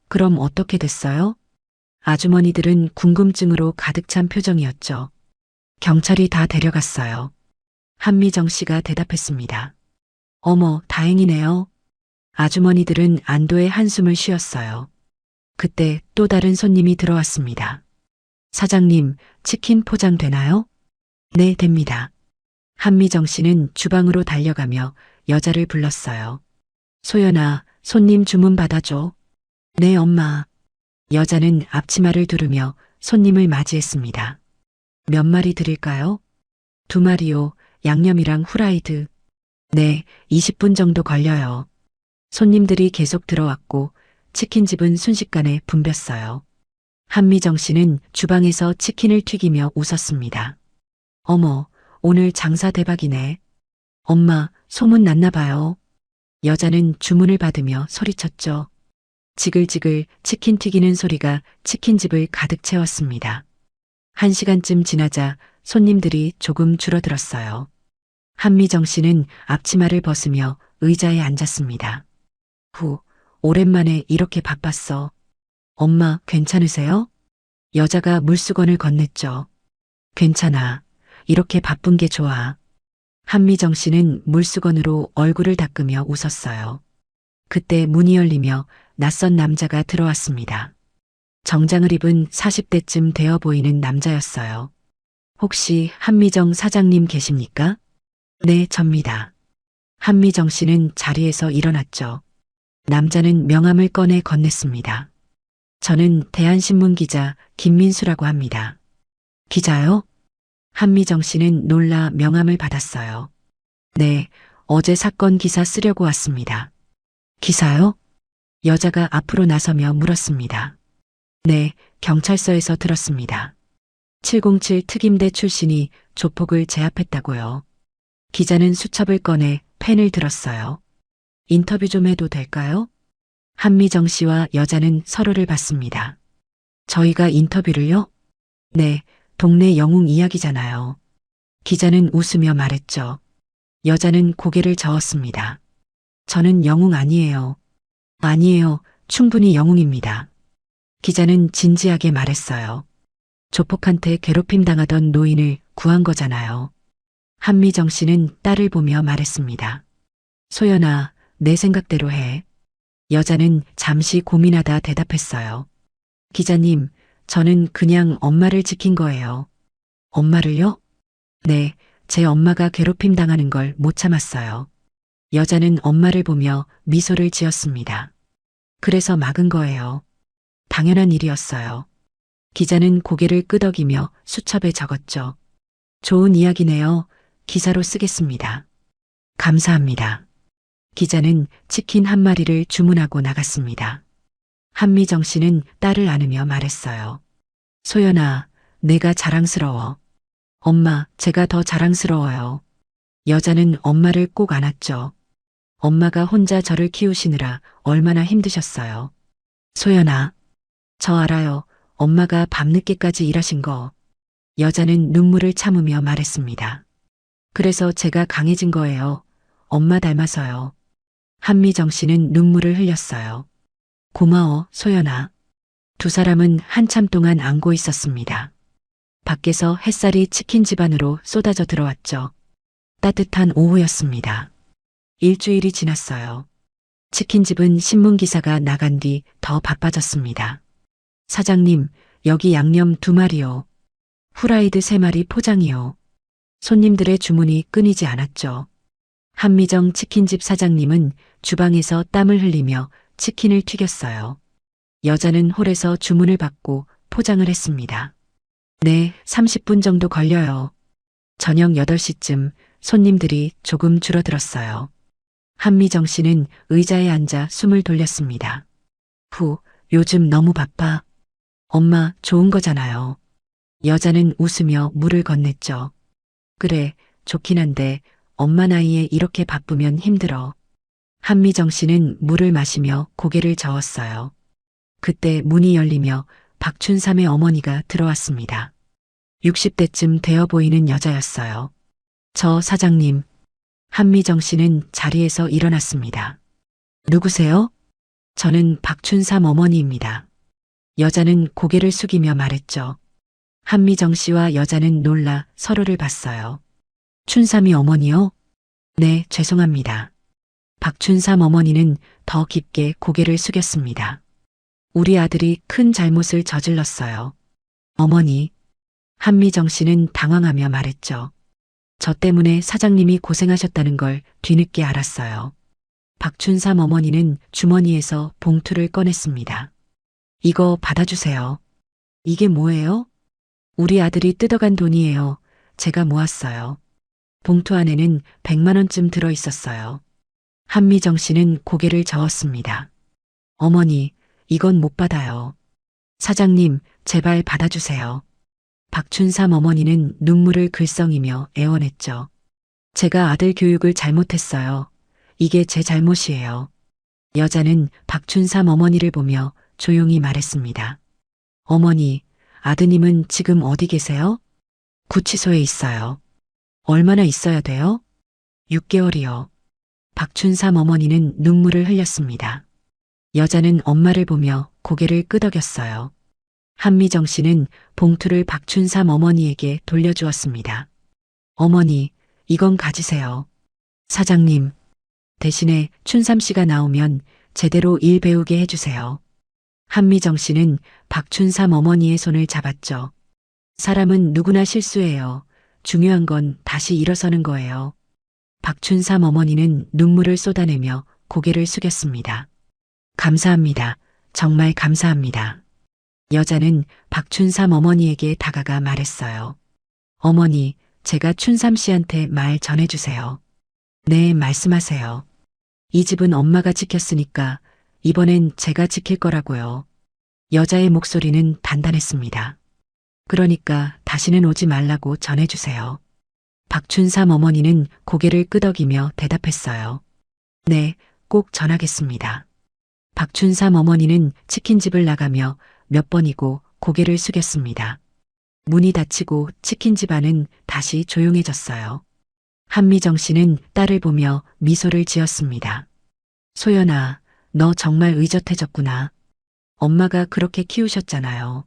그럼 어떻게 됐어요? 아주머니들은 궁금증으로 가득 찬 표정이었죠. 경찰이 다 데려갔어요. 한미정 씨가 대답했습니다. 어머, 다행이네요. 아주머니들은 안도의 한숨을 쉬었어요. 그때 또 다른 손님이 들어왔습니다. 사장님, 치킨 포장되나요? 네, 됩니다. 한미정 씨는 주방으로 달려가며 여자를 불렀어요. 소연아, 손님 주문 받아줘. 네, 엄마. 여자는 앞치마를 두르며 손님을 맞이했습니다. 몇 마리 드릴까요? 2마리요. 양념이랑 후라이드. 네, 20분 정도 걸려요. 손님들이 계속 들어왔고 치킨집은 순식간에 붐볐어요. 한미정 씨는 주방에서 치킨을 튀기며 웃었습니다. 어머, 오늘 장사 대박이네. 엄마, 소문 났나 봐요. 여자는 주문을 받으며 소리쳤죠. 지글지글 치킨 튀기는 소리가 치킨집을 가득 채웠습니다. 1시간쯤 지나자 손님들이 조금 줄어들었어요. 한미정 씨는 앞치마를 벗으며 의자에 앉았습니다. 오랜만에 이렇게 바빴어. 엄마, 괜찮으세요? 여자가 물수건을 건넸죠. 괜찮아. 이렇게 바쁜 게 좋아. 한미정 씨는 물수건으로 얼굴을 닦으며 웃었어요. 그때 문이 열리며 낯선 남자가 들어왔습니다. 정장을 입은 40대쯤 되어 보이는 남자였어요. 혹시 한미정 사장님 계십니까? 네, 접니다. 한미정 씨는 자리에서 일어났죠. 남자는 명함을 꺼내 건넸습니다. 저는 대한신문 기자 김민수라고 합니다. 기자요? 한미정 씨는 놀라 명함을 받았어요. 네, 어제 사건 기사 쓰려고 왔습니다. 기사요? 여자가 앞으로 나서며 물었습니다. 네, 경찰서에서 들었습니다. 707 특임대 출신이 조폭을 제압했다고요. 기자는 수첩을 꺼내 펜을 들었어요. 인터뷰 좀 해도 될까요? 한미정 씨와 여자는 서로를 봤습니다. 저희가 인터뷰를요? 네, 동네 영웅 이야기잖아요. 기자는 웃으며 말했죠. 여자는 고개를 저었습니다. 저는 영웅 아니에요. 아니에요. 충분히 영웅입니다. 기자는 진지하게 말했어요. 조폭한테 괴롭힘 당하던 노인을 구한 거잖아요. 한미정 씨는 딸을 보며 말했습니다. 소연아, 내 생각대로 해. 여자는 잠시 고민하다 대답했어요. 기자님, 저는 그냥 엄마를 지킨 거예요. 엄마를요? 네, 제 엄마가 괴롭힘 당하는 걸 못 참았어요. 여자는 엄마를 보며 미소를 지었습니다. 그래서 막은 거예요. 당연한 일이었어요. 기자는 고개를 끄덕이며 수첩에 적었죠. 좋은 이야기네요. 기사로 쓰겠습니다. 감사합니다. 기자는 치킨 한 마리를 주문하고 나갔습니다. 한미정 씨는 딸을 안으며 말했어요. 소연아, 내가 자랑스러워. 엄마, 제가 더 자랑스러워요. 여자는 엄마를 꼭 안았죠. 엄마가 혼자 저를 키우시느라 얼마나 힘드셨어요. 소연아, 저 알아요. 엄마가 밤늦게까지 일하신 거. 여자는 눈물을 참으며 말했습니다. 그래서 제가 강해진 거예요. 엄마 닮아서요. 한미정 씨는 눈물을 흘렸어요. 고마워, 소연아. 두 사람은 한참 동안 안고 있었습니다. 밖에서 햇살이 치킨 집 안으로 쏟아져 들어왔죠. 따뜻한 오후였습니다. 일주일이 지났어요. 치킨집은 신문기사가 나간 뒤 더 바빠졌습니다. 사장님, 여기 양념 2마리요. 후라이드 3마리 포장이요. 손님들의 주문이 끊이지 않았죠. 한미정 치킨집 사장님은 주방에서 땀을 흘리며 치킨을 튀겼어요. 여자는 홀에서 주문을 받고 포장을 했습니다. 네, 30분 정도 걸려요. 저녁 8시쯤 손님들이 조금 줄어들었어요. 한미정 씨는 의자에 앉아 숨을 돌렸습니다. 요즘 너무 바빠. 엄마, 좋은 거잖아요. 여자는 웃으며 물을 건넸죠. 그래, 좋긴 한데 엄마 나이에 이렇게 바쁘면 힘들어. 한미정 씨는 물을 마시며 고개를 저었어요. 그때 문이 열리며 박춘삼의 어머니가 들어왔습니다. 60대쯤 되어 보이는 여자였어요. 저 사장님. 한미정 씨는 자리에서 일어났습니다. 누구세요? 저는 박춘삼 어머니입니다. 여자는 고개를 숙이며 말했죠. 한미정 씨와 여자는 놀라 서로를 봤어요. 춘삼이 어머니요? 네, 죄송합니다. 박춘삼 어머니는 더 깊게 고개를 숙였습니다. 우리 아들이 큰 잘못을 저질렀어요. 어머니. 한미정 씨는 당황하며 말했죠. 저 때문에 사장님이 고생하셨다는 걸 뒤늦게 알았어요. 박춘삼 어머니는 주머니에서 봉투를 꺼냈습니다. 이거 받아주세요. 이게 뭐예요? 우리 아들이 뜯어간 돈이에요. 제가 모았어요. 봉투 안에는 100만 원쯤 들어 있었어요. 한미정 씨는 고개를 저었습니다. 어머니, 이건 못 받아요. 사장님, 제발 받아주세요. 박춘삼 어머니는 눈물을 글썽이며 애원했죠. 제가 아들 교육을 잘못했어요. 이게 제 잘못이에요. 여자는 박춘삼 어머니를 보며 조용히 말했습니다. 어머니, 아드님은 지금 어디 계세요? 구치소에 있어요. 얼마나 있어야 돼요? 6개월이요. 박춘삼 어머니는 눈물을 흘렸습니다. 여자는 엄마를 보며 고개를 끄덕였어요. 한미정 씨는 봉투를 박춘삼 어머니에게 돌려주었습니다. 어머니, 이건 가지세요. 사장님, 대신에 춘삼 씨가 나오면 제대로 일 배우게 해주세요. 한미정 씨는 박춘삼 어머니의 손을 잡았죠. 사람은 누구나 실수해요. 중요한 건 다시 일어서는 거예요. 박춘삼 어머니는 눈물을 쏟아내며 고개를 숙였습니다. 감사합니다. 정말 감사합니다. 여자는 박춘삼 어머니에게 다가가 말했어요. 어머니, 제가 춘삼 씨한테 말 전해주세요. 네, 말씀하세요. 이 집은 엄마가 지켰으니까 이번엔 제가 지킬 거라고요. 여자의 목소리는 단단했습니다. 그러니까 다시는 오지 말라고 전해주세요. 박춘삼 어머니는 고개를 끄덕이며 대답했어요. 네, 꼭 전하겠습니다. 박춘삼 어머니는 치킨집을 나가며 몇 번이고 고개를 숙였습니다. 문이 닫히고 치킨집 안은 다시 조용해졌어요. 한미정 씨는 딸을 보며 미소를 지었습니다. 소연아, 너 정말 의젓해졌구나. 엄마가 그렇게 키우셨잖아요.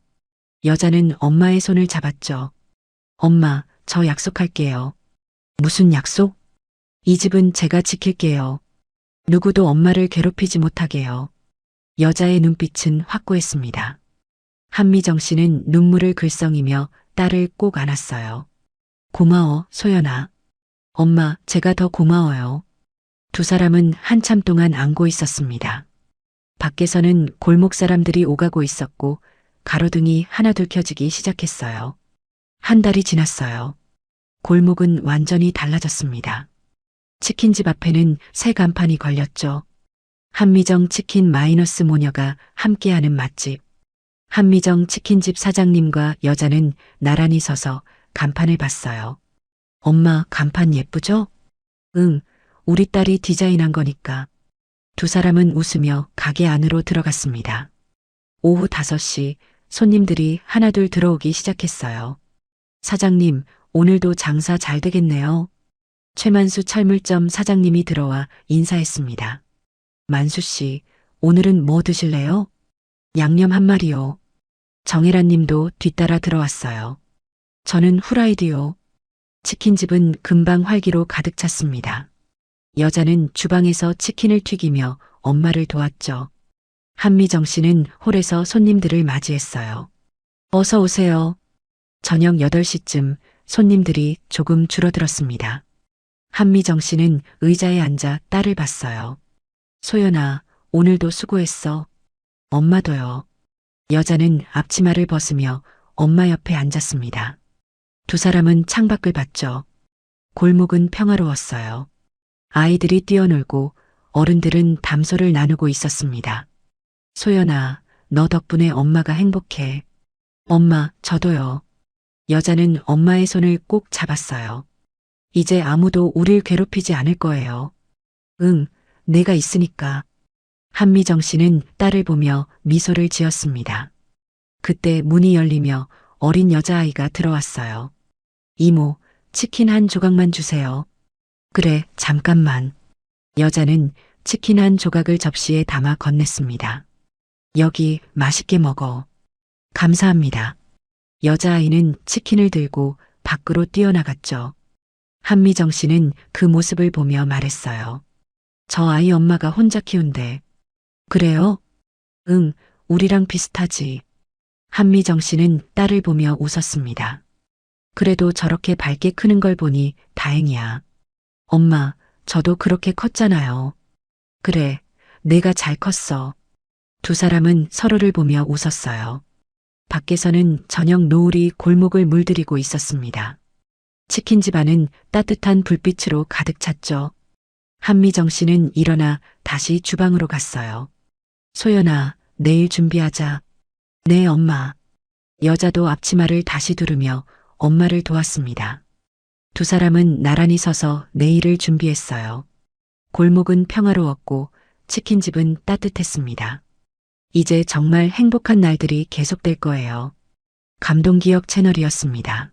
여자는 엄마의 손을 잡았죠. 엄마, 저 약속할게요. 무슨 약속? 이 집은 제가 지킬게요. 누구도 엄마를 괴롭히지 못하게요. 여자의 눈빛은 확고했습니다. 한미정 씨는 눈물을 글썽이며 딸을 꼭 안았어요. 고마워, 소연아. 엄마, 제가 더 고마워요. 두 사람은 한참 동안 안고 있었습니다. 밖에서는 골목 사람들이 오가고 있었고 가로등이 하나둘 켜지기 시작했어요. 한 달이 지났어요. 골목은 완전히 달라졌습니다. 치킨집 앞에는 새 간판이 걸렸죠. 한미정 치킨 마이너스 모녀가 함께하는 맛집. 한미정 치킨집 사장님과 여자는 나란히 서서 간판을 봤어요. 엄마, 간판 예쁘죠? 응, 우리 딸이 디자인한 거니까. 두 사람은 웃으며 가게 안으로 들어갔습니다. 오후 5시 손님들이 하나둘 들어오기 시작했어요. 사장님, 오늘도 장사 잘 되겠네요. 최만수 철물점 사장님이 들어와 인사했습니다. 만수 씨, 오늘은 뭐 드실래요? 양념 한 마리요. 정혜란 님도 뒤따라 들어왔어요. 저는 후라이드요. 치킨집은 금방 활기로 가득 찼습니다. 여자는 주방에서 치킨을 튀기며 엄마를 도왔죠. 한미정 씨는 홀에서 손님들을 맞이했어요. 어서 오세요. 저녁 8시쯤 손님들이 조금 줄어들었습니다. 한미정 씨는 의자에 앉아 딸을 봤어요. 소연아, 오늘도 수고했어. 엄마도요. 여자는 앞치마를 벗으며 엄마 옆에 앉았습니다. 두 사람은 창밖을 봤죠. 골목은 평화로웠어요. 아이들이 뛰어놀고 어른들은 담소를 나누고 있었습니다. 소연아, 너 덕분에 엄마가 행복해. 엄마, 저도요. 여자는 엄마의 손을 꼭 잡았어요. 이제 아무도 우릴 괴롭히지 않을 거예요. 응, 내가 있으니까. 한미정 씨는 딸을 보며 미소를 지었습니다. 그때 문이 열리며 어린 여자아이가 들어왔어요. 이모, 치킨 한 조각만 주세요. 그래, 잠깐만. 여자는 치킨 한 조각을 접시에 담아 건넸습니다. 여기 맛있게 먹어. 감사합니다. 여자아이는 치킨을 들고 밖으로 뛰어나갔죠. 한미정 씨는 그 모습을 보며 말했어요. 저 아이 엄마가 혼자 키운대. 그래요? 응, 우리랑 비슷하지. 한미정 씨는 딸을 보며 웃었습니다. 그래도 저렇게 밝게 크는 걸 보니 다행이야. 엄마, 저도 그렇게 컸잖아요. 그래, 내가 잘 컸어. 두 사람은 서로를 보며 웃었어요. 밖에서는 저녁 노을이 골목을 물들이고 있었습니다. 치킨집 안은 따뜻한 불빛으로 가득 찼죠. 한미정 씨는 일어나 다시 주방으로 갔어요. 소연아, 내일 준비하자. 네, 엄마. 여자도 앞치마를 다시 두르며 엄마를 도왔습니다. 두 사람은 나란히 서서 내일을 준비했어요. 골목은 평화로웠고 치킨집은 따뜻했습니다. 이제 정말 행복한 날들이 계속될 거예요. 감동기억 채널이었습니다.